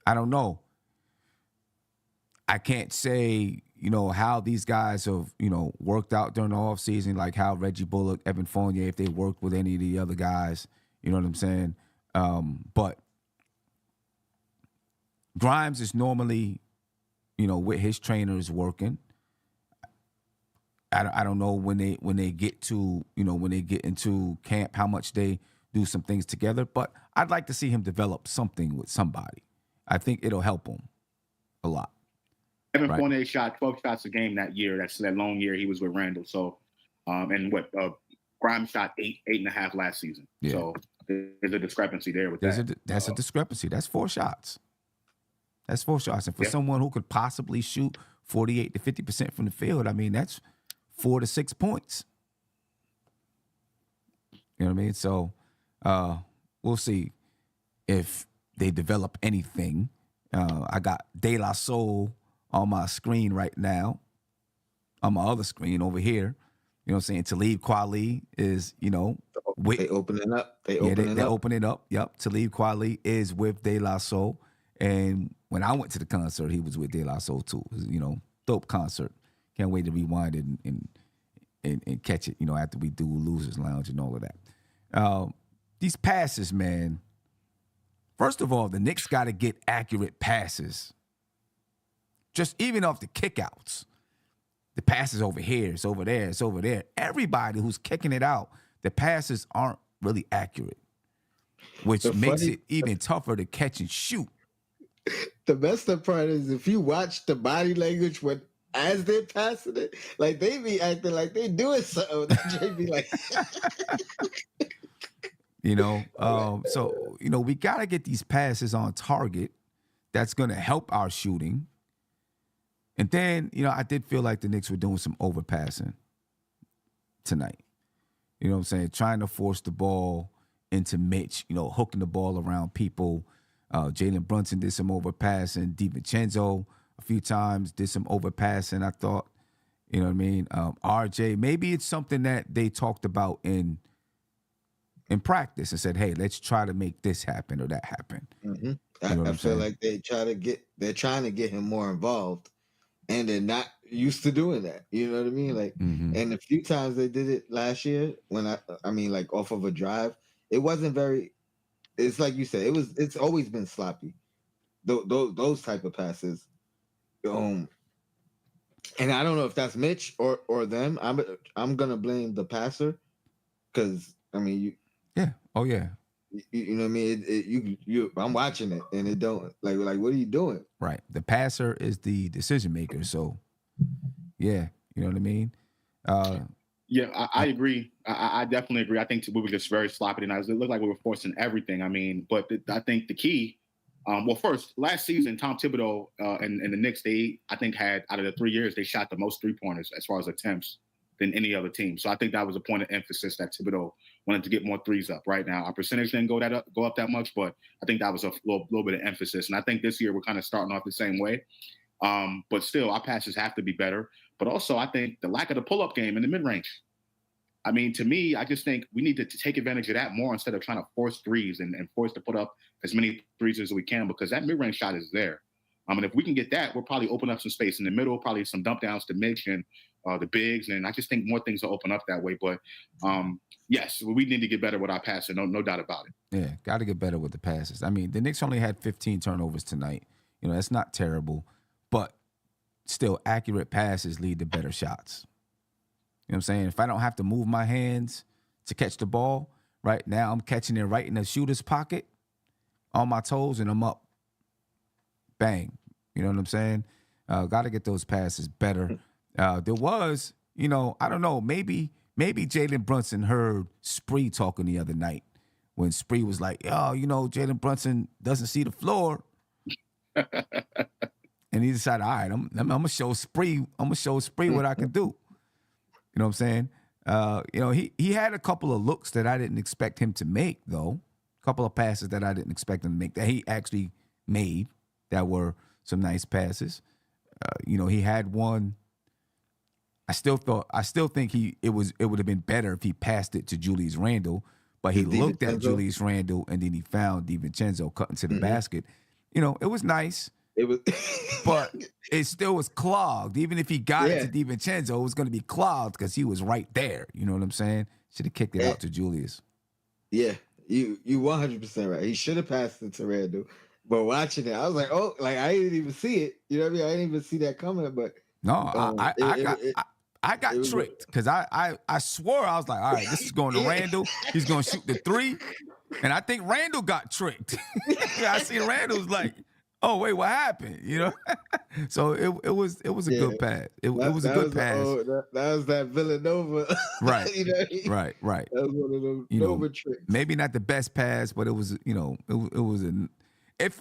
I don't know. I can't say, how these guys have, worked out during the offseason, like how Reggie Bullock, Evan Fournier, if they worked with any of the other guys, you know what I'm saying? But Grimes is normally, with his trainers working. I don't know when they get to, when they get into camp, how much they do some things together. But I'd like to see him develop something with somebody. I think it'll help him a lot. Evan Fournier shot 12 shots a game that year. That's that long year he was with Randall. So, Grimes shot 8.5 last season. Yeah. So there's a discrepancy there with that. That's a discrepancy. That's 4 shots. That's 4 shots. And for someone who could possibly shoot 48 to 50% from the field, I mean, that's 4 to 6 points. You know what I mean? So we'll see if they develop anything. I got De La Soul on my screen right now, on my other screen over here. You know what I'm saying? Talib Kweli is, they opening up. They opening up. Yep. Talib Kweli is with De La Soul. And when I went to the concert, he was with De La Soul too. Dope concert. Can't wait to rewind it and catch it, after we do Losers Lounge and all of that. These passes, man. First of all, the Knicks got to get accurate passes. Just even off the kickouts. The passes over here, it's over there, it's over there. Everybody who's kicking it out, the passes aren't really accurate, which makes it even tougher to catch and shoot. The messed up part is if you watch the body language as they're passing it, like they be acting like they doing something. They be like, so we gotta get these passes on target. That's gonna help our shooting. And then, I did feel like the Knicks were doing some overpassing tonight. You know what I'm saying? Trying to force the ball into Mitch, hooking the ball around people. Jalen Brunson did some overpassing. DiVincenzo a few times did some overpassing, I thought. You know what I mean? RJ, maybe it's something that they talked about in practice and said, hey, let's try to make this happen or that happen. Mm-hmm. I feel like they're trying to get him more involved. and they're not used to doing that. You know what I mean? Like, and a few times they did it last year when I mean, like off of a drive, it wasn't very. It's like you said, it's always been sloppy. Those type of passes. And I don't know if that's Mitch or them. I'm gonna blame the passer because I mean yeah, oh yeah, you know what I mean. I'm watching it and it don't like what are you doing? right. The passer is the decision maker, so yeah, you know what I mean. Yeah, I agree. I definitely agree. I think we were just very sloppy tonight. It looked like we were forcing everything. I mean, but I think the key. Well, first, last season, Tom Thibodeau and the Knicks, I think had out of the 3 years, they shot the most 3-pointers as far as attempts than any other team. So I think that was a point of emphasis that Thibodeau wanted to get more threes up. Right now, our percentage didn't go up that much, but I think that was a little bit of emphasis. And I think this year we're kind of starting off the same way. But still, our passes have to be better. But also, I think the lack of the pull-up game in the mid-range. I mean, to me, I just think we need to take advantage of that more instead of trying to force threes and force to put up as many threes as we can, because that mid-range shot is there. And if we can get that, we'll probably open up some space in the middle, probably some dump downs to Mitch and the bigs. And I just think more things will open up that way. But yes, we need to get better with our passing. No doubt about it. Yeah, got to get better with the passes. I mean, the Knicks only had 15 turnovers tonight. You know, that's not terrible, but still accurate passes lead to better shots. You know what I'm saying? If I don't have to move my hands to catch the ball, right now I'm catching it right in the shooter's pocket on my toes and I'm up. Bang. You know what I'm saying? Got to get those passes better. There was, you know, I don't know, maybe Jalen Brunson heard Spree talking the other night when Spree was like, oh, you know, Jalen Brunson doesn't see the floor. And he decided, all right, I'm gonna show Spree what I can do. You know what I'm saying? You know, he had a couple of looks that I didn't expect him to make, though. A couple of passes that I didn't expect him to make that he actually made that were some nice passes. You know, he had one. I still think it would have been better if he passed it to Julius Randle, but he looked at Julius Randle and then he found DiVincenzo cutting to the basket. You know, it was nice. It was, but it still was clogged. Even if he got it to DiVincenzo, it was going to be clogged because he was right there. You know what I'm saying? Should have kicked it out to Julius. Yeah, you 100% right. He should have passed it to Randall. But watching it, I was like, oh, like I didn't even see it. You know what I mean? I didn't even see that coming. But no, I got tricked because I swore I was like, all right, this is going to Randall. He's going to shoot the three, and I think Randall got tricked. I see Randall's like, oh wait, what happened? You know, so it was a good pass. It was a good pass. That was that Villanova, right? You know what I mean? Right. That was one of those Nova tricks. Maybe not the best pass, but it was, you know, it was if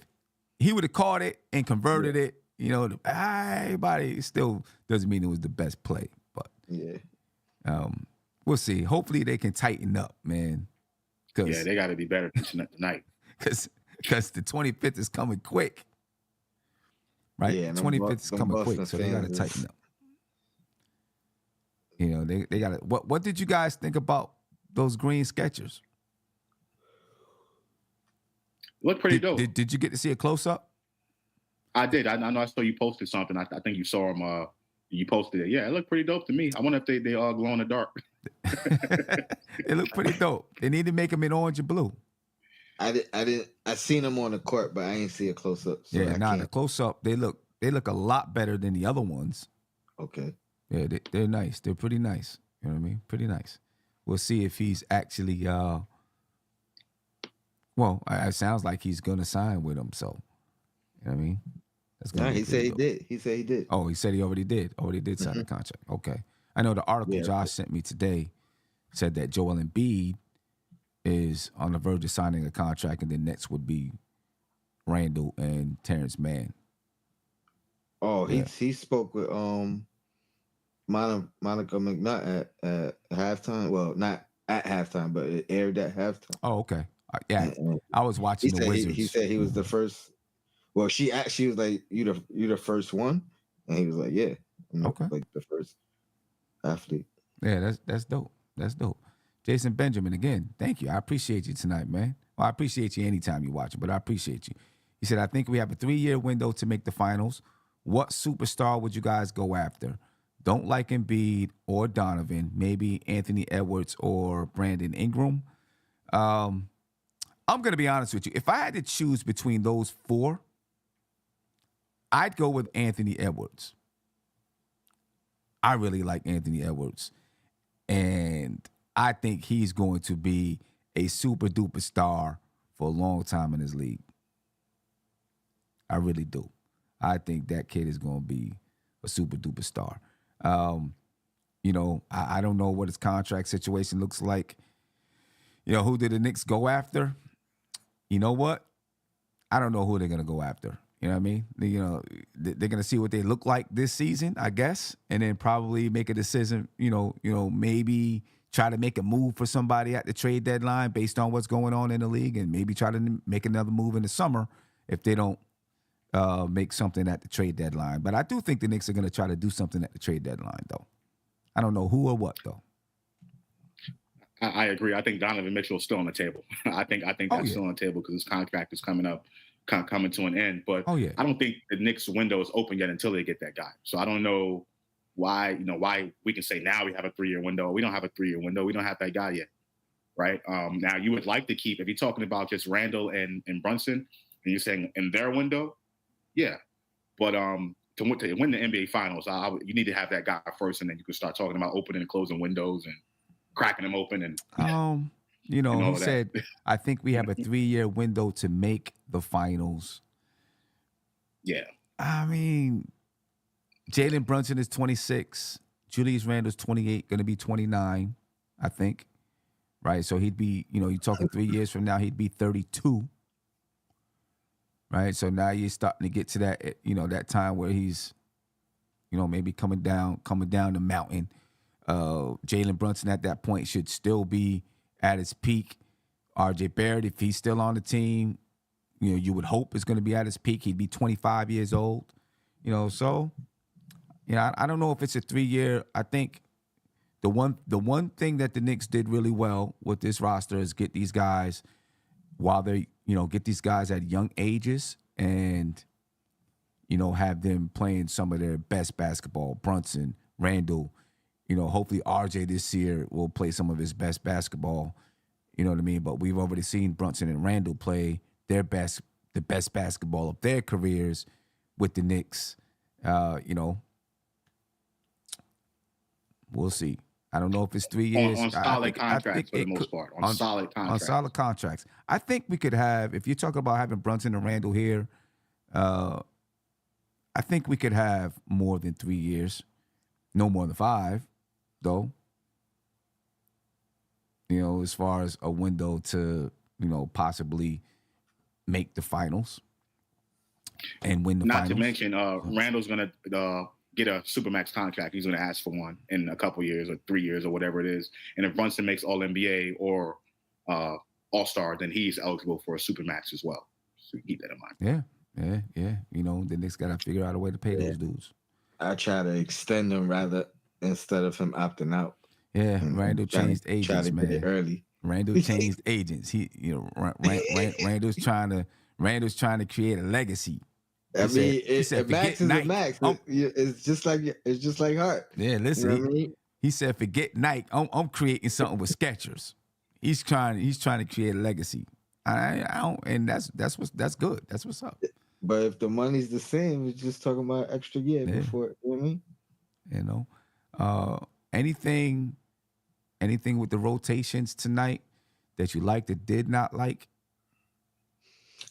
he would have caught it and converted it, you know, everybody, it still doesn't mean it was the best play, but we'll see. Hopefully they can tighten up, man. Yeah, they got to be better tonight. Because the 25th is coming quick. Right? Yeah, 25th is coming quick, so they got to tighten up. You know, they got to. What did you guys think about those green Skechers? Look pretty dope. Did you get to see a close up? I did. I know. I saw you posted something. I think you saw them. You posted it. Yeah, it looked pretty dope to me. I wonder if they all glow in the dark. They look pretty dope. They need to make them in orange and blue. I seen them on the court, but I ain't see a close up. So the close up they look a lot better than the other ones. Okay. Yeah, they're nice. They're pretty nice. You know what I mean? Pretty nice. We'll see if he's actually. Well, it sounds like he's gonna sign with them. So, you know what I mean? He said he did. He said he did. Oh, he said he already did. Already did sign the contract. Okay. I know the article Josh sent me today said that Joel Embiid is on the verge of signing a contract, and the next would be Randall and Terrence Mann. Oh, he spoke with Monica McNutt at halftime. Well, not at halftime, but it aired at halftime. Oh, okay. Yeah, I was watching the Wizards. He said he was the first. Well, she was like, "You the first one," and he was like, "Yeah, I'm like the first athlete." Yeah, that's dope. That's dope. Jason Benjamin, again, thank you. I appreciate you tonight, man. Well, I appreciate you anytime you watch it, but I appreciate you. He said, I think we have a 3-year window to make the finals. what superstar would you guys go after? Don't like Embiid or Donovan, maybe Anthony Edwards or Brandon Ingram. I'm going to be honest with you. If I had to choose between those four, I'd go with Anthony Edwards. I really like Anthony Edwards. And I think he's going to be a super duper star for a long time in this league. I really do. I think that kid is going to be a super duper star. I don't know what his contract situation looks like. Who did the Knicks go after? You know what? I don't know who they're going to go after. You know what I mean? They're going to see what they look like this season, I guess, and then probably make a decision, maybe try to make a move for somebody at the trade deadline based on what's going on in the league, and maybe try to make another move in the summer if they don't make something at the trade deadline. But I do think the Knicks are going to try to do something at the trade deadline, though. I don't know who or what, though. I agree. I think Donovan Mitchell is still on the table. I think that's still on the table because his contract is coming to an end. But I don't think the Knicks window is open yet until they get that guy. So I don't know why we can say now we have a 3-year window. We don't have a 3-year window. We don't have that guy yet, right? Now you would like to keep, if you're talking about just Randall and Brunson, and you're saying in their window, yeah. But to win the NBA Finals, you need to have that guy first, and then you can start talking about opening and closing windows and cracking them open and he said, I think we have a 3-year window to make the finals. Yeah. I mean, Jalen Brunson is 26. Julius Randle's 28, going to be 29, I think. Right? So he'd be, you're talking 3 years from now, he'd be 32. Right? So now you're starting to get to that, that time where he's, maybe coming down the mountain. Jalen Brunson at that point should still be at his peak. RJ Barrett, if he's still on the team, you would hope is going to be at his peak. He'd be 25 years old. So, I don't know if it's a 3-year. I think the one thing that the Knicks did really well with this roster is get these guys while they, get these guys at young ages and, have them playing some of their best basketball. Brunson, Randall, hopefully RJ this year will play some of his best basketball. You know what I mean? But we've already seen Brunson and Randall play the best basketball of their careers with the Knicks. We'll see. I don't know if it's 3 years. On solid contracts for the most part. On solid contracts. On solid contracts. I think we could have, if you're talking about having Brunson and Randall here, I think we could have more than 3 years. No more than 5, though. As far as a window to, possibly make the finals and win the finals. Not to mention, Randall's going to get a Supermax contract. He's going to ask for one in a couple years or 3 years or whatever it is. And if Brunson makes All-NBA or All-Star, then he's eligible for a Supermax as well. So keep that in mind. Yeah. The Knicks got to figure out a way to pay those dudes. I try to extend them rather instead of him opting out. Yeah, Randall changed agents, man. Get it early. Randall changed agents. He, Randall's trying to create a legacy. Max is a max. It's just like Hart. Yeah, listen. You know what I mean? He said, "Forget Nike. I'm creating something with Skechers." He's trying to create a legacy. I don't, and that's good. That's what's up. But if the money's the same, we're just talking about extra year before. You know what I mean? Anything with the rotations tonight that you liked or did not like?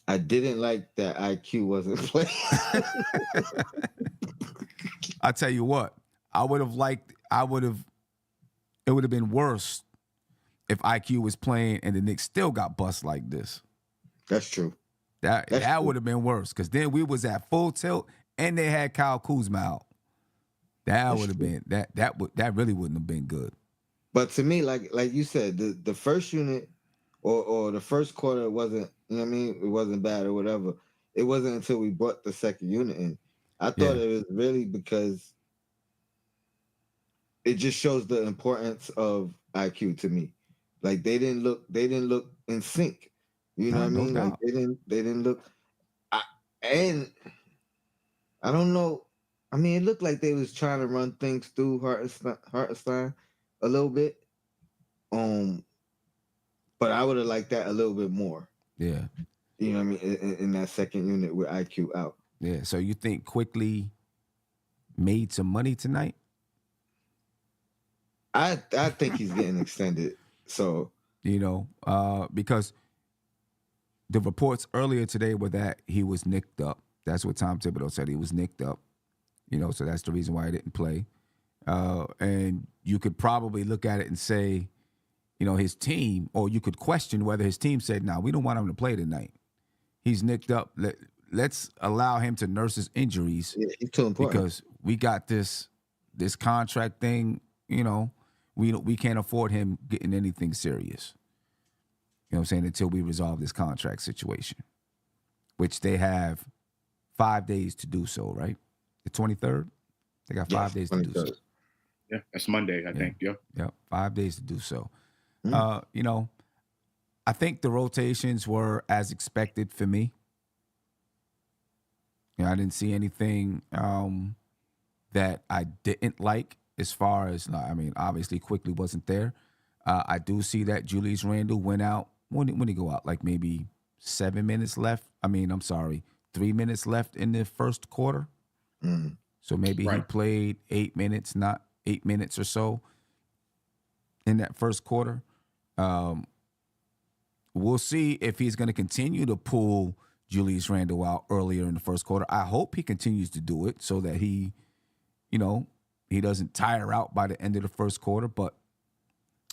I didn't like that IQ wasn't playing. I tell you what, it would have been worse if IQ was playing and the Knicks still got bust like this. That's true. That would have been worse because then we was at full tilt and they had Kyle Kuzma out. That would have been that really wouldn't have been good. But to me, like you said, the first unit or the first quarter wasn't, you know what I mean? It wasn't bad or whatever. It wasn't until we brought the second unit in. I thought it was really because it just shows the importance of IQ to me. Like they didn't look in sync. You know what I mean? Like they didn't look. And I don't know. I mean, it looked like they was trying to run things through Hartenstein a little bit. Um, but I would have liked that a little bit more. Yeah. You know what I mean? In that second unit with IQ out. Yeah. So you think Quickly made some money tonight? I think he's getting extended. So because the reports earlier today were that he was nicked up. That's what Tom Thibodeau said. He was nicked up. So that's the reason why he didn't play. And you could probably look at it and say, his team, or you could question whether his team said, "No, we don't want him to play tonight. He's nicked up. Let's allow him to nurse his injuries he's too important because we got this contract thing. We can't afford him getting anything serious. You know what I'm saying? Until we resolve this contract situation, which they have 5 days to do so, right? The 23rd? They got 5 days to do so. Yeah, that's Monday, I think. Yeah. Yeah, 5 days to do so. Mm. I think the rotations were as expected for me. I didn't see anything that I didn't like as far as, obviously Quickly wasn't there. I do see that Julius Randle went out. When did he go out? Like maybe 7 minutes left. 3 minutes left in the first quarter. Mm. So maybe he played 8 minutes, not 8 minutes or so in that first quarter. We'll see if he's going to continue to pull Julius Randle out earlier in the first quarter. I hope he continues to do it so that he doesn't tire out by the end of the first quarter. But,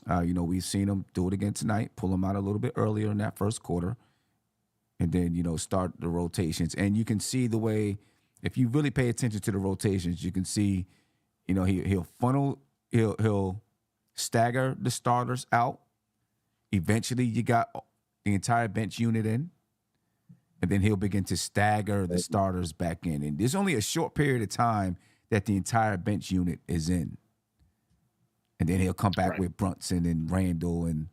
we've seen him do it again tonight, pull him out a little bit earlier in that first quarter, and then, start the rotations. And you can see the way, if you really pay attention to the rotations, you can see, he'll stagger the starters out. Eventually, you got the entire bench unit in, and then he'll begin to stagger the starters back in. And there's only a short period of time that the entire bench unit is in. And then he'll come back with Brunson and Randall, and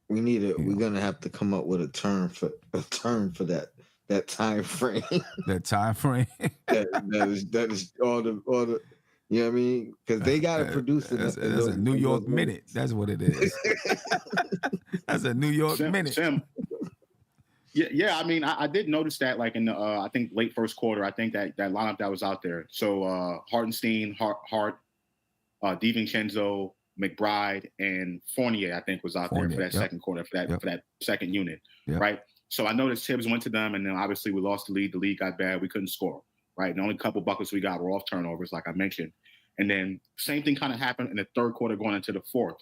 we're gonna have to come up with a term for that time frame. That time frame. that is all the you know what I mean? Because they gotta produce it. That's a New York minute. That's what it is. That's a New York minute. Sam, yeah. I did notice that, like in the I think late first quarter. I think that lineup that was out there. So Hartenstein, Hart, DiVincenzo, McBride, and Fournier, I think, was out there for that second quarter, for that second unit, right? So I noticed Tibbs went to them, and then obviously we lost the lead. The lead got bad. We couldn't score, right? And the only couple buckets we got were off turnovers, like I mentioned. And then same thing kind of happened in the third quarter going into the fourth,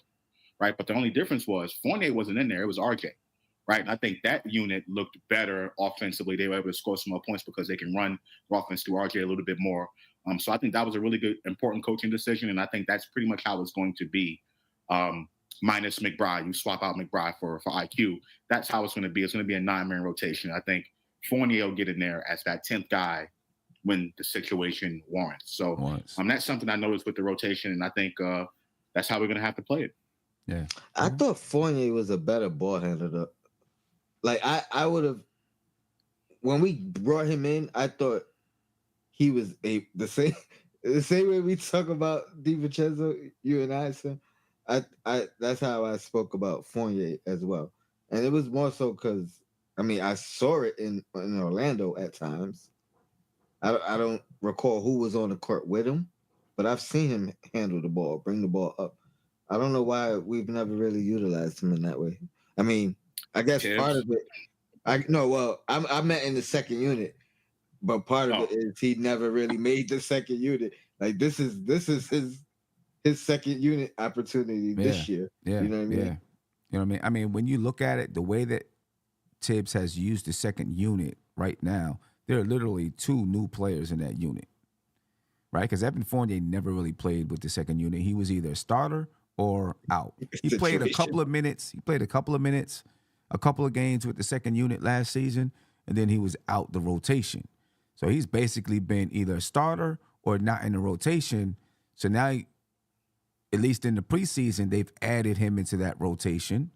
right? But the only difference was Fournier wasn't in there. It was RJ, right? And I think that unit looked better offensively. They were able to score some more points because they can run the offense through RJ a little bit more. So I think that was a really good, important coaching decision. And I think that's pretty much how it's going to be. Minus McBride, you swap out McBride for IQ. That's how it's going to be. It's going to be a 9-man rotation. I think Fournier will get in there as that 10th guy when the situation warrants. So that's something I noticed with the rotation, and I think that's how we're going to have to play it. Yeah, I thought Fournier was a better ball handler. Like I would have, when we brought him in, I thought he was the same way we talk about DiVincenzo, you and I said. I that's how I spoke about Fournier as well, and it was more so because I saw it in Orlando at times. I don't recall who was on the court with him, but I've seen him handle the ball, bring the ball up. I don't know why we've never really utilized him in that way. I guess part of it. I meant in the second unit, but part of it is he never really made the second unit. Like this is his second unit opportunity this year. Yeah. You know what I mean? Yeah. You know what I mean? When you look at it, the way that Tibbs has used the second unit right now, there are literally 2 new players in that unit, right? Because Evan Fournier never really played with the second unit. He was either a starter or out. He played a couple of minutes. A couple of games with the second unit last season, and then he was out the rotation. So he's basically been either a starter or not in the rotation. So now at least in the preseason, they've added him into that rotation,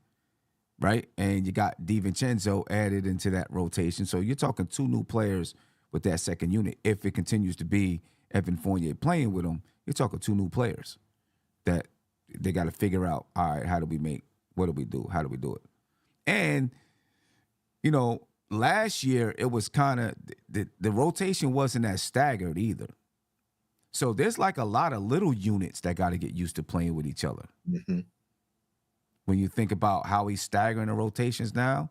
right? And you got DiVincenzo added into that rotation. So you're talking 2 new players with that second unit if it continues to be Evan Fournier playing with him, you're talking 2 new players that they got to figure out, all right, what do we do? How do we do it? And, you know, last year it was kind of, the rotation wasn't as staggered either. So there's like a lot of little units that got to get used to playing with each other. Mm-hmm. When you think about how he's staggering the rotations now,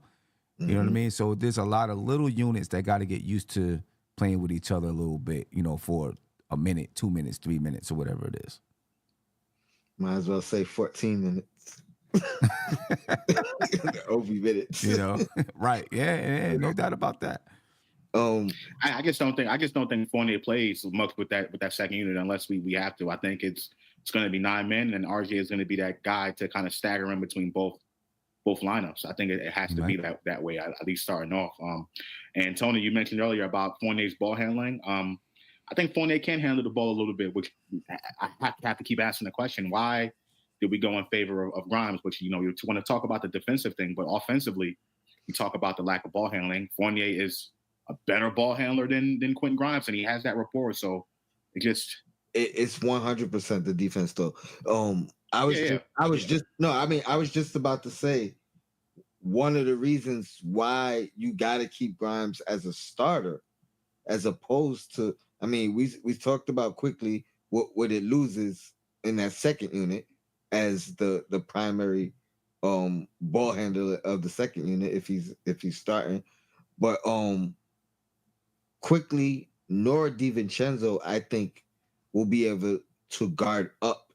you know what I mean? So there's a lot of little units that got to get used to playing with each other a little bit, you know, for a minute, 2 minutes, 3 minutes, or whatever it is. Might as well say 14 minutes. OB minutes. You know, right? Yeah, no doubt about that. I just don't think Fournier plays much with that second unit unless we have to. I think it's going to be 9 men, and RJ is going to be that guy to kind of stagger in between both lineups. I think it has to be that way, at least starting off. And Tony, you mentioned earlier about Fournier's ball handling. I think Fournier can handle the ball a little bit, which I have to keep asking the question: why did we go in favor of Grimes? Which, you know, you want to talk about the defensive thing, but offensively, you talk about the lack of ball handling. Fournier is a better ball handler than Quentin Grimes, and he has that rapport. So it's 100% the defense, though. I was just about to say one of the reasons why you got to keep Grimes as a starter, as opposed to, I mean, we talked about quickly what it loses in that second unit as the primary ball handler of the second unit if he's starting, but quickly nor DiVincenzo, I think, will be able to guard up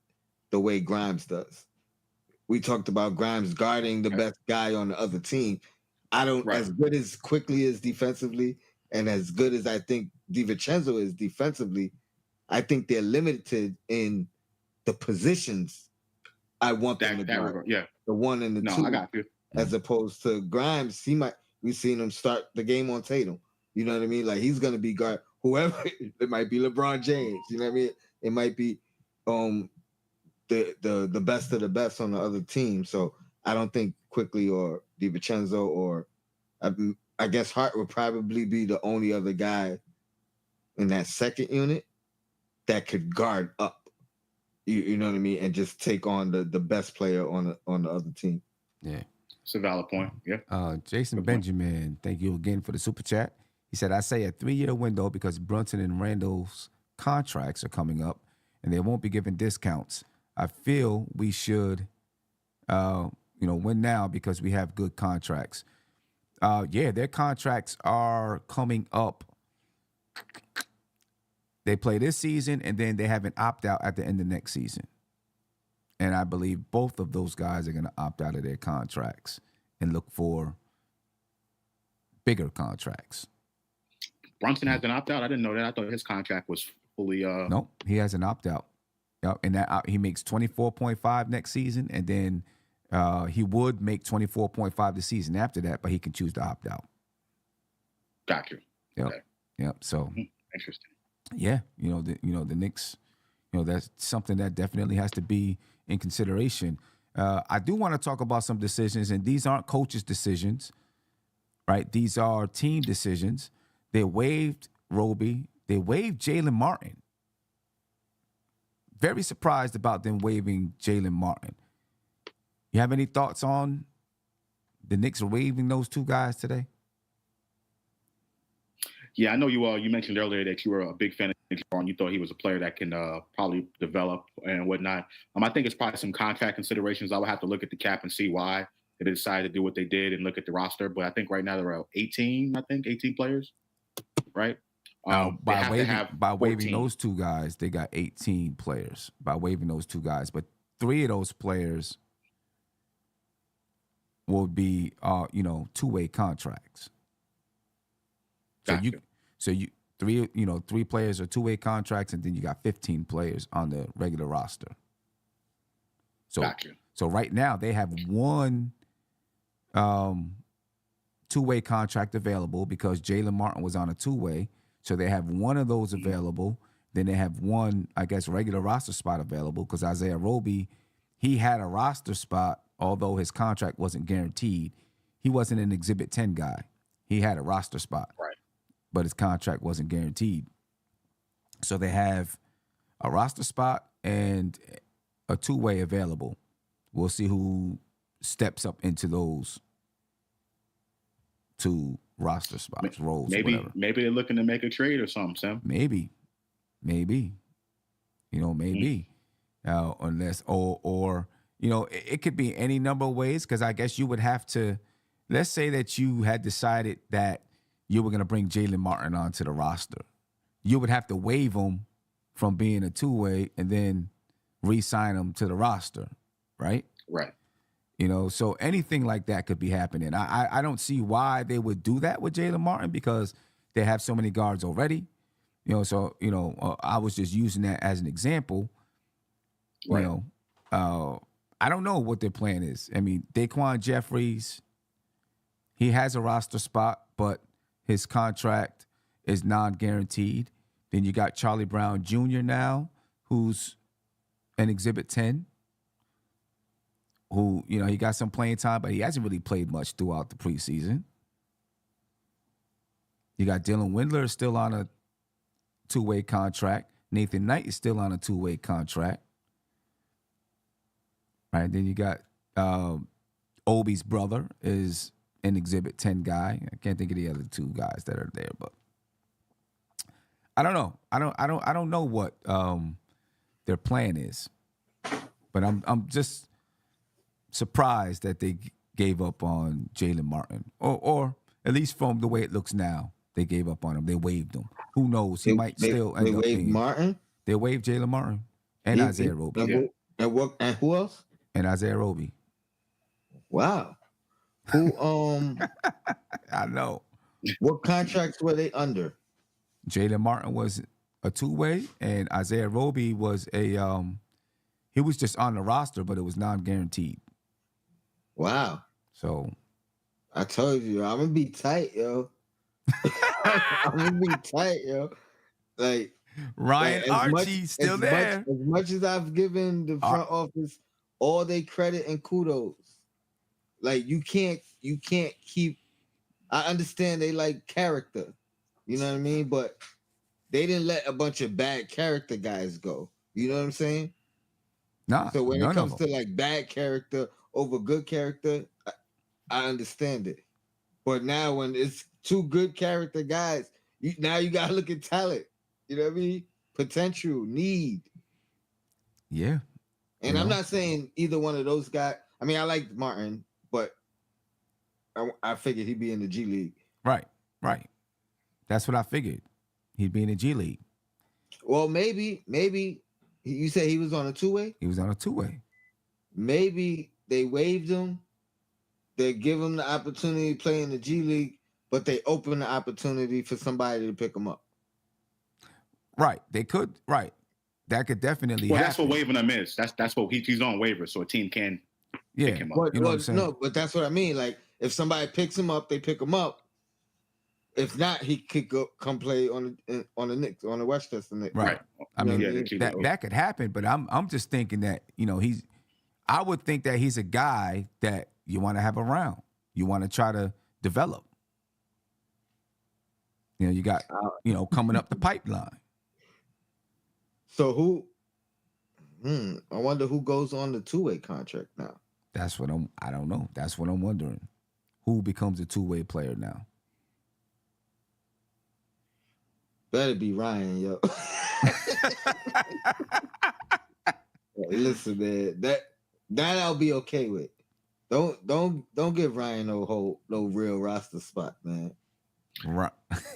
the way Grimes does. We talked about Grimes guarding the best guy on the other team. As good as quickly as defensively, and as good as I think DiVincenzo is defensively, I think they're limited in the positions I want them to guard. Yeah. The 1 and the 2. I got you. As opposed to Grimes, we've seen him start the game on Tatum. You know what I mean? Like, he's going to be guard whoever. It might be LeBron James. You know what I mean? It might be the best of the best on the other team. So I don't think Quickly or DiVincenzo or I guess Hart would probably be the only other guy in that second unit that could guard up. You know what I mean? And just take on the best player on the other team. Yeah. It's a valid point. Yeah. Jason Benjamin, thank you again for the super chat. He said, I say a 3-year window because Brunson and Randall's contracts are coming up and they won't be given discounts. I feel we should, win now because we have good contracts. Their contracts are coming up. They play this season and then they have an opt-out at the end of next season. And I believe both of those guys are going to opt out of their contracts and look for bigger contracts. Brunson has an opt-out? I didn't know that. I thought his contract was fully... Nope, he has an opt-out. Yep, and that he makes $24.5 next season, and then he would make $24.5 the season after that, but he can choose to opt out. Got you. Yep. Okay. Yep. So interesting. Yeah, the Knicks, that's something that definitely has to be in consideration. I do want to talk about some decisions, and these aren't coaches' decisions, right? These are team decisions. They waived Roby. They waived Jalen Martin. Very surprised about them waiving Jalen Martin. You have any thoughts on the Knicks waiving those 2 guys today? Yeah, I know you mentioned earlier that you were a big fan of Nick and you thought he was a player that can probably develop and whatnot. I think it's probably some contract considerations. I would have to look at the cap and see why they decided to do what they did and look at the roster. But I think right now there are 18 players, right? By waiving those 2 guys, they got 18 players. By waiving those 2 guys, but 3 of those players will be, 2-way contracts. So you 3 players are 2-way contracts, and then you got 15 players on the regular roster. So right now they have 1 2-way contract available because Jalen Martin was on a 2-way. So they have 1 of those available. Then they have 1, I guess, regular roster spot available because Isaiah Roby, he had a roster spot, although his contract wasn't guaranteed. He wasn't an Exhibit 10 guy. He had a roster spot. Right. But his contract wasn't guaranteed. So they have a roster spot and a two-way available. We'll see who steps up into those two roster spots, roles, whatever. Maybe they're looking to make a trade or something, Sam. Maybe. Maybe. Unless or it could be any number of ways, because I guess you would have to. Let's say that you had decided that you were going to bring Jalen Martin onto the roster. You would have to waive him from being a two-way and then re-sign him to the roster, right? Right. So anything like that could be happening. I don't see why they would do that with Jalen Martin, because they have so many guards already. I was just using that as an example. Right. I don't know what their plan is. I mean, Daquan Jeffries, he has a roster spot, but his contract is non-guaranteed. Then you got Charlie Brown Jr. now, who's an Exhibit 10, who, he got some playing time, but he hasn't really played much throughout the preseason. You got Dylan Windler still on a two-way contract. Nathan Knight is still on a two-way contract. Right, then you got Obi's brother is an Exhibit 10 guy. I can't think of the other two guys that are there, but I don't know. I don't know what their plan is. But I'm just surprised that they gave up on Jalen Martin, or at least from the way it looks now, they gave up on him. They waived him. Who knows? He might still end up being. Martin. They waived Jalen Martin and Isaiah Roby. And who else? And Isaiah Roby. Wow. Who? I know. What contracts were they under? Jalen Martin was a two-way, and Isaiah Roby was a he was just on the roster, but it was non-guaranteed. Wow. So I told you, I'm gonna be tight, yo. I'm gonna be tight, yo. Like Ryan Archie still there. As much as I've given the front office all they credit and kudos, like you can't keep. I understand they like character, you know what I mean, but they didn't let a bunch of bad character guys go. You know what I'm saying? Nah. So when it comes to like bad character over good character, I understand it. But now when it's two good character guys, now you gotta look at talent. You know what I mean? Potential, need. Yeah. And I'm not saying either one of those guys. I mean, I like Martin, but I figured he'd be in the G League. Right. That's what I figured. He'd be in the G League. Well, maybe you said he was on a two-way? He was on a two-way. Maybe they waived him. They give him the opportunity to play in the G League, but they open the opportunity for somebody to pick him up. Right. They could. Right. That could definitely happen. That's what waiving him is. That's what he's on waivers, so a team can pick him up. You know what I'm saying? No, but that's what I mean. Like, if somebody picks him up, they pick him up. If not, he could come play on the Knicks, on the Westchester Knicks. Right. I mean, that could happen, but I'm just thinking that, I would think that he's a guy that you want to have around. You want to try to develop. You got, coming up the pipeline. So who? I wonder who goes on the two-way contract now. That's what I don't know. That's what I'm wondering. Who becomes a two-way player now? Better be Ryan, yo. Hey, listen, man, that I'll be okay with. Don't give Ryan no real roster spot, man. Right.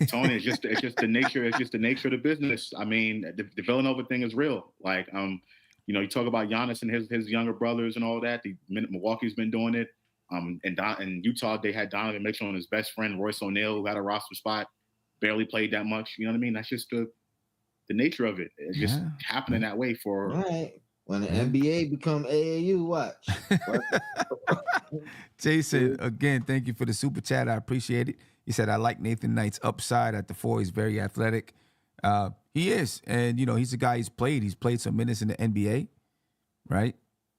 Tony, it's just the nature. It's just the nature of the business. I mean, the Villanova thing is real. Like, you talk about Giannis and his younger brothers and all that. Milwaukee's been doing it. In Utah, they had Donovan Mitchell and his best friend Royce O'Neal, who had a roster spot, barely played that much. You know what I mean? That's just the nature of it. It's just happening that way for. Right. When the NBA become AAU, watch. Jason, again, thank you for the super chat. I appreciate it. He said, I like Nathan Knight's upside at the 4. He's very athletic. He is. And, he's a guy He's played some minutes in the NBA, right?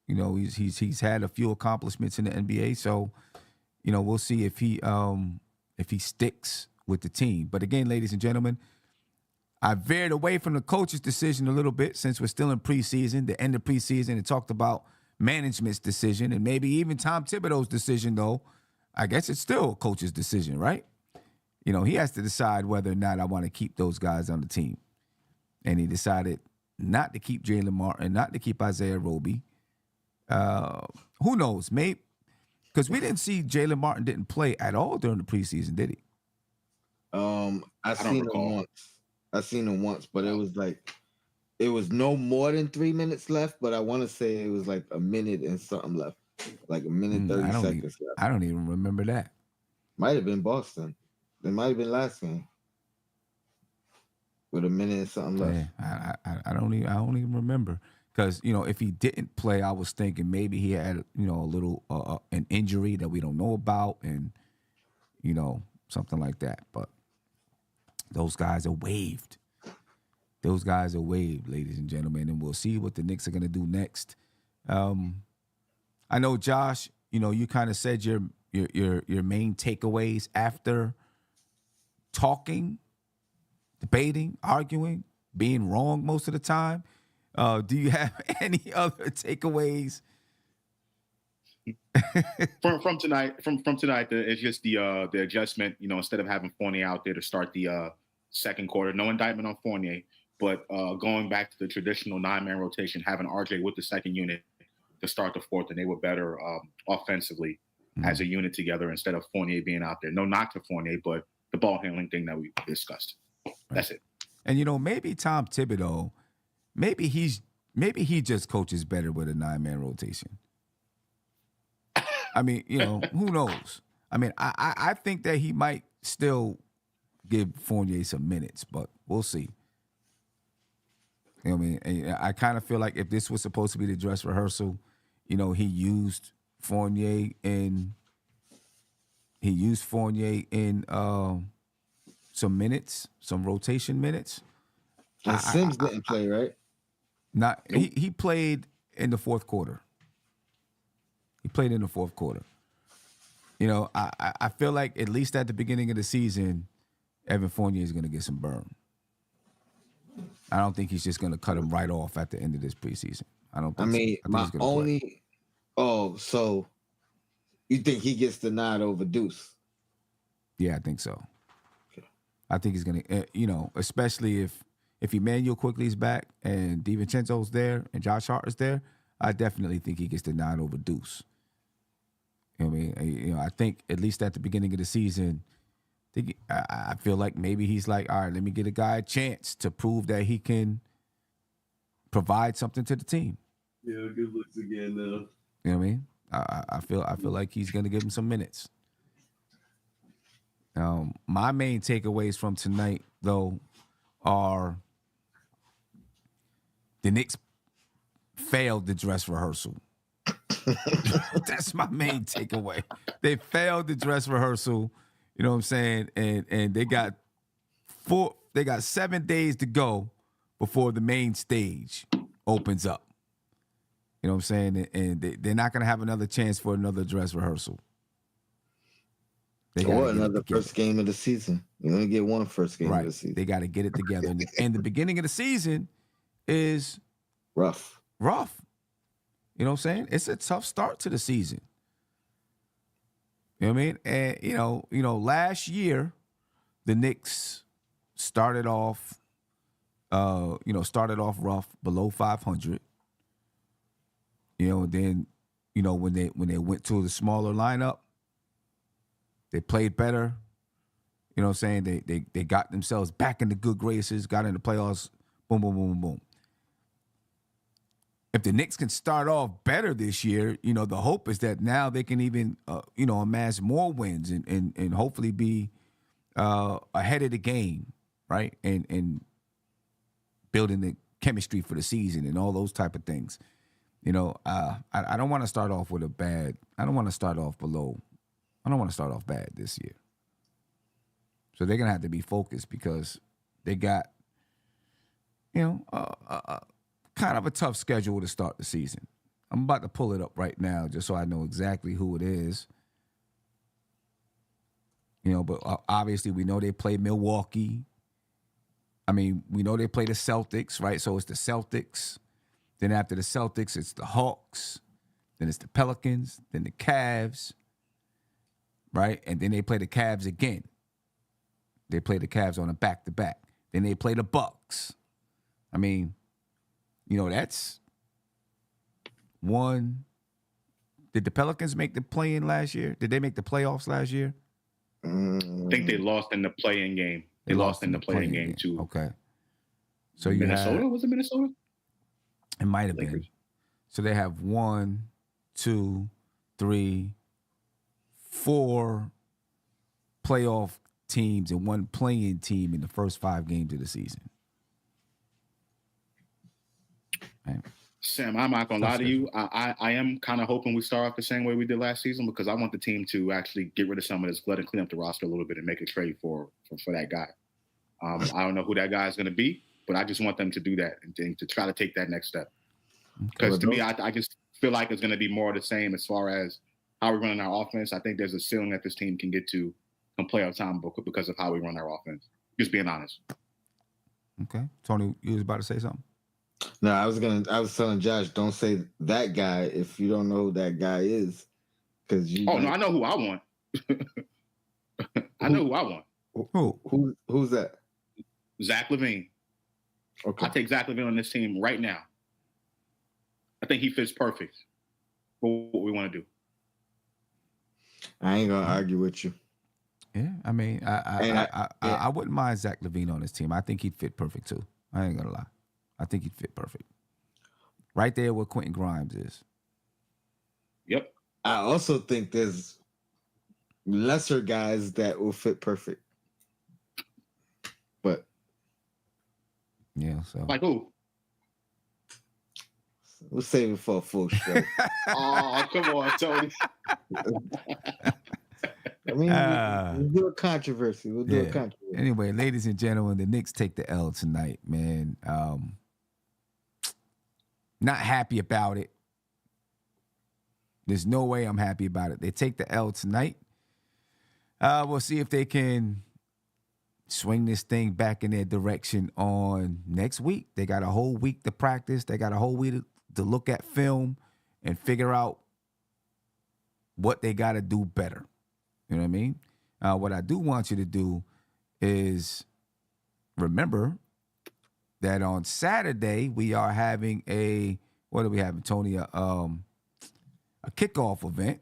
He's had a few accomplishments in the NBA. So, we'll see if he sticks with the team. But again, ladies and gentlemen, I veered away from the coach's decision a little bit since we're still in preseason, the end of preseason, and talked about management's decision and maybe even Tom Thibodeau's decision, though. I guess it's still a coach's decision, right? You know, he has to decide whether or not I want to keep those guys on the team. And he decided not to keep Jalen Martin, not to keep Isaiah Roby. Who knows? Maybe because we didn't see Jalen Martin didn't play at all during the preseason, did he? I seen him once. I seen him once, but it was like it was no more than 3 minutes left. But I want to say it was like a minute and something left, like a minute 30 seconds left. I don't even remember that. Might have been Boston. It might have been last game with a minute and something left. Yeah, I don't even remember because you know if he didn't play, I was thinking maybe he had a little an injury that we don't know about and something like that. But those guys are waived. Those guys are waived, ladies and gentlemen, and we'll see what the Knicks are going to do next. I know, Josh. You kind of said your main takeaways after talking, debating, arguing, being wrong most of the time. Do you have any other takeaways? from tonight, it's just the adjustment. Instead of having Fournier out there to start the second quarter, no indictment on Fournier, but going back to the traditional 9-man rotation, having RJ with the second unit to start the fourth, and they were better offensively as a unit together instead of Fournier being out there. No knock to Fournier, but the ball handling thing that we discussed. That's it. And maybe Tom Thibodeau, maybe he just coaches better with a 9-man rotation. I mean, who knows? I mean, I think that he might still give Fournier some minutes, but we'll see. You know what I mean? And I kind of feel like if this was supposed to be the dress rehearsal, he used Fournier in some minutes, some rotation minutes. And Sims didn't play, right? He played in the fourth quarter. I feel like at least at the beginning of the season, Evan Fournier is going to get some burn. I don't think he's just going to cut him right off at the end of this preseason. I don't think so you think he gets the nod over Deuce? Yeah, I think so. Okay. I think he's going to, especially if Emmanuel Quickly's back and DiVincenzo's there and Josh Hart is there, I definitely think he gets the nod over Deuce. You know what I mean? I think at least at the beginning of the season, I feel like maybe he's like, all right, let me get a guy a chance to prove that he can provide something to the team. Yeah, good looks again now. You know what I mean? I feel like he's gonna give him some minutes. My main takeaways from tonight, though, are the Knicks failed the dress rehearsal. That's my main takeaway. They failed the dress rehearsal. You know what I'm saying? And they got 7 days to go before the main stage opens up. You know what I'm saying? And they're not going to have another chance for another dress rehearsal. Or another first game of the season. You only get one first game of the season. They got to get it together. And the beginning of the season is rough. You know what I'm saying? It's a tough start to the season. You know what I mean? And last year, the Knicks started off rough, below 500. Then, when they went to the smaller lineup, they played better. You know what I'm saying? They got themselves back in the good graces, got in the playoffs, boom, boom, boom, boom. If the Knicks can start off better this year, the hope is that now they can even, amass more wins and hopefully be ahead of the game, right? And building the chemistry for the season and all those type of things. I don't want to start off with I don't want to start off bad this year. So they're going to have to be focused because they got, kind of a tough schedule to start the season. I'm about to pull it up right now just so I know exactly who it is. But obviously we know they play Milwaukee. I mean, we know they play the Celtics, right? So it's the Celtics. Then after the Celtics, it's the Hawks. Then it's the Pelicans. Then the Cavs, right? And then they play the Cavs again. They play the Cavs on a back-to-back. Then they play the Bucks. I mean, that's one. Did the Pelicans make the play-in last year? Did they make the playoffs last year? I think they lost in the play-in game. They lost in the play-in game too. Okay. So you Minnesota? Was it Minnesota? It might have Lakers. been. So they have 1, 2, 3, 4 playoff teams and 1 play-in team in the first 5 games of the season. Right. Sam, I'm not gonna lie to you. I am kind of hoping we start off the same way we did last season because I want the team to actually get rid of some of this glut and clean up the roster a little bit and make a trade for that guy. I don't know who that guy is going to be, but I just want them to do that and to try to take that next step. Because to me, I just feel like it's going to be more of the same as far as how we're running our offense. I think there's a ceiling that this team can get to come playoff time because of how we run our offense. Just being honest. Okay. Tony, you was about to say something? No, I was telling Josh, don't say that guy if you don't know who that guy is. No, I know who I want. I know who I want. Who's that? Zach LaVine. Okay. I take Zach LaVine on this team right now. I think he fits perfect for what we want to do. I ain't gonna argue with you. Yeah, I mean, I wouldn't mind Zach LaVine on this team. I think he'd fit perfect too. I ain't gonna lie. I think he'd fit perfect. Right there where Quentin Grimes is. Yep. I also think there's lesser guys that will fit perfect. But yeah, so like who? We'll save it for a full show. Oh, come on, Tony. I mean, we'll do a controversy. Anyway, ladies and gentlemen, the Knicks take the L tonight, man. Not happy about it. There's no way I'm happy about it. They take the L tonight. We'll see if they can swing this thing back in their direction on next week. They got a whole week to practice. They got a whole week to look at film and figure out what they got to do better. You know what I mean? What I do want you to do is remember that on Saturday we are having what are we having, Tony? A kickoff event.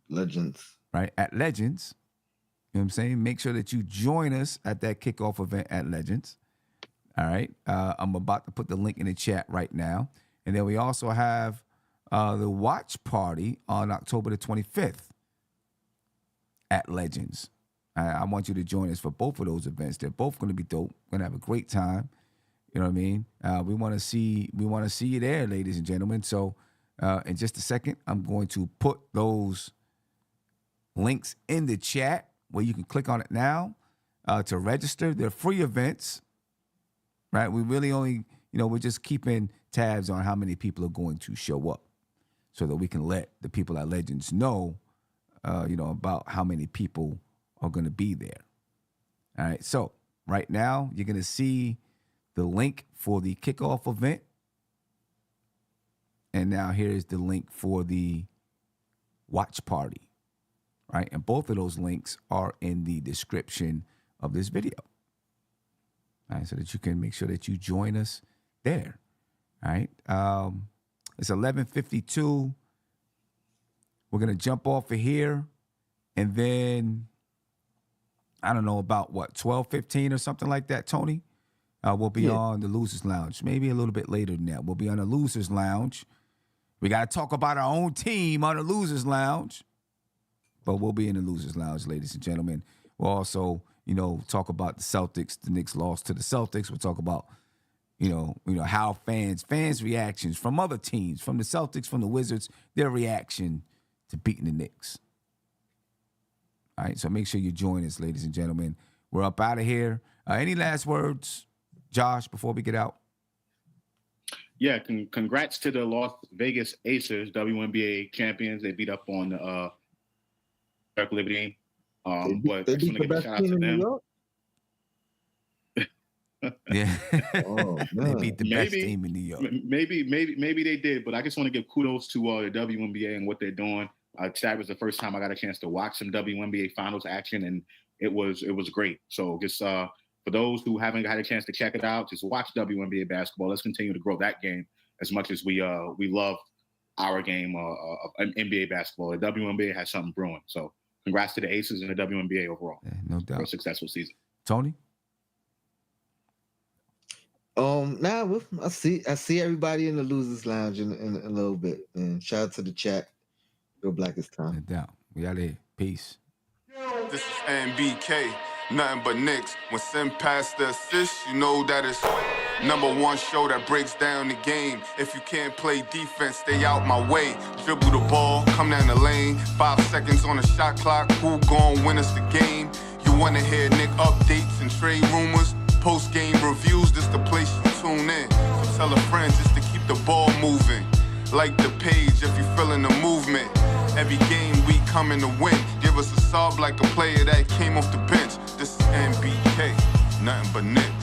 Legends. Right, at Legends. You know what I'm saying? Make sure that you join us at that kickoff event at Legends. All right. I'm about to put the link in the chat right now. And then we also have the watch party on October the 25th at Legends. I want you to join us for both of those events. They're both going to be dope. We're going to have a great time. You know what I mean? We want to see you there, ladies and gentlemen. So in just a second, I'm going to put those links in the chat where you can click on it now to register. They're free events, right? We really only, we're just keeping tabs on how many people are going to show up so that we can let the people at Legends know, about how many people are going to be there. All right. So right now you're going to see the link for the kickoff event. And now here's the link for the watch party. Right. And both of those links are in the description of this video. All right. So that you can make sure that you join us there. All right. It's 11:52. We're going to jump off of here. And then, I don't know, about 12:15 or something like that, Tony? We'll be on the Losers Lounge. Maybe a little bit later than that. We'll be on the Losers Lounge. We got to talk about our own team on the Losers Lounge. But we'll be in the Losers Lounge, ladies and gentlemen. We'll also, talk about the Celtics. The Knicks lost to the Celtics. We'll talk about, how fans' reactions from other teams, from the Celtics, from the Wizards, their reaction to beating the Knicks. All right, so make sure you join us, ladies and gentlemen. We're up out of here. Any last words, Josh, before we get out? Yeah, congrats to the Las Vegas Aces, WNBA champions. They beat up on the Liberty. But I just want to give a shout out to them. Yeah. Oh, They man. beat the best team in New York. Maybe they did, but I just want to give kudos to the WNBA and what they're doing. That was the first time I got a chance to watch some WNBA finals action, and it was great. So just for those who haven't had a chance to check it out, just watch WNBA basketball. Let's continue to grow that game as much as we love our game of NBA basketball. The WNBA has something brewing. So congrats to the Aces and the WNBA overall. Yeah, no doubt. For a successful season. Tony? Nah, I see everybody in the losers lounge in a little bit. And shout out to the chat. Go Black is No time. doubt. We out here. Peace. This is NBK, nothing but Knicks. When Sim passed the assist, you know that it's #1 show that breaks down the game. If you can't play defense, stay out my way. Dribble the ball, come down the lane. 5 seconds on the shot clock, who gon' win us the game? You wanna hear Nick updates and trade rumors? Postgame reviews, this the place you tune in. So tell a friend just to keep the ball moving. Like the page if you feeling the movement. Every game we coming to win. Give us a sub like a player that came off the bench. This is NBK, nothing but Knicks.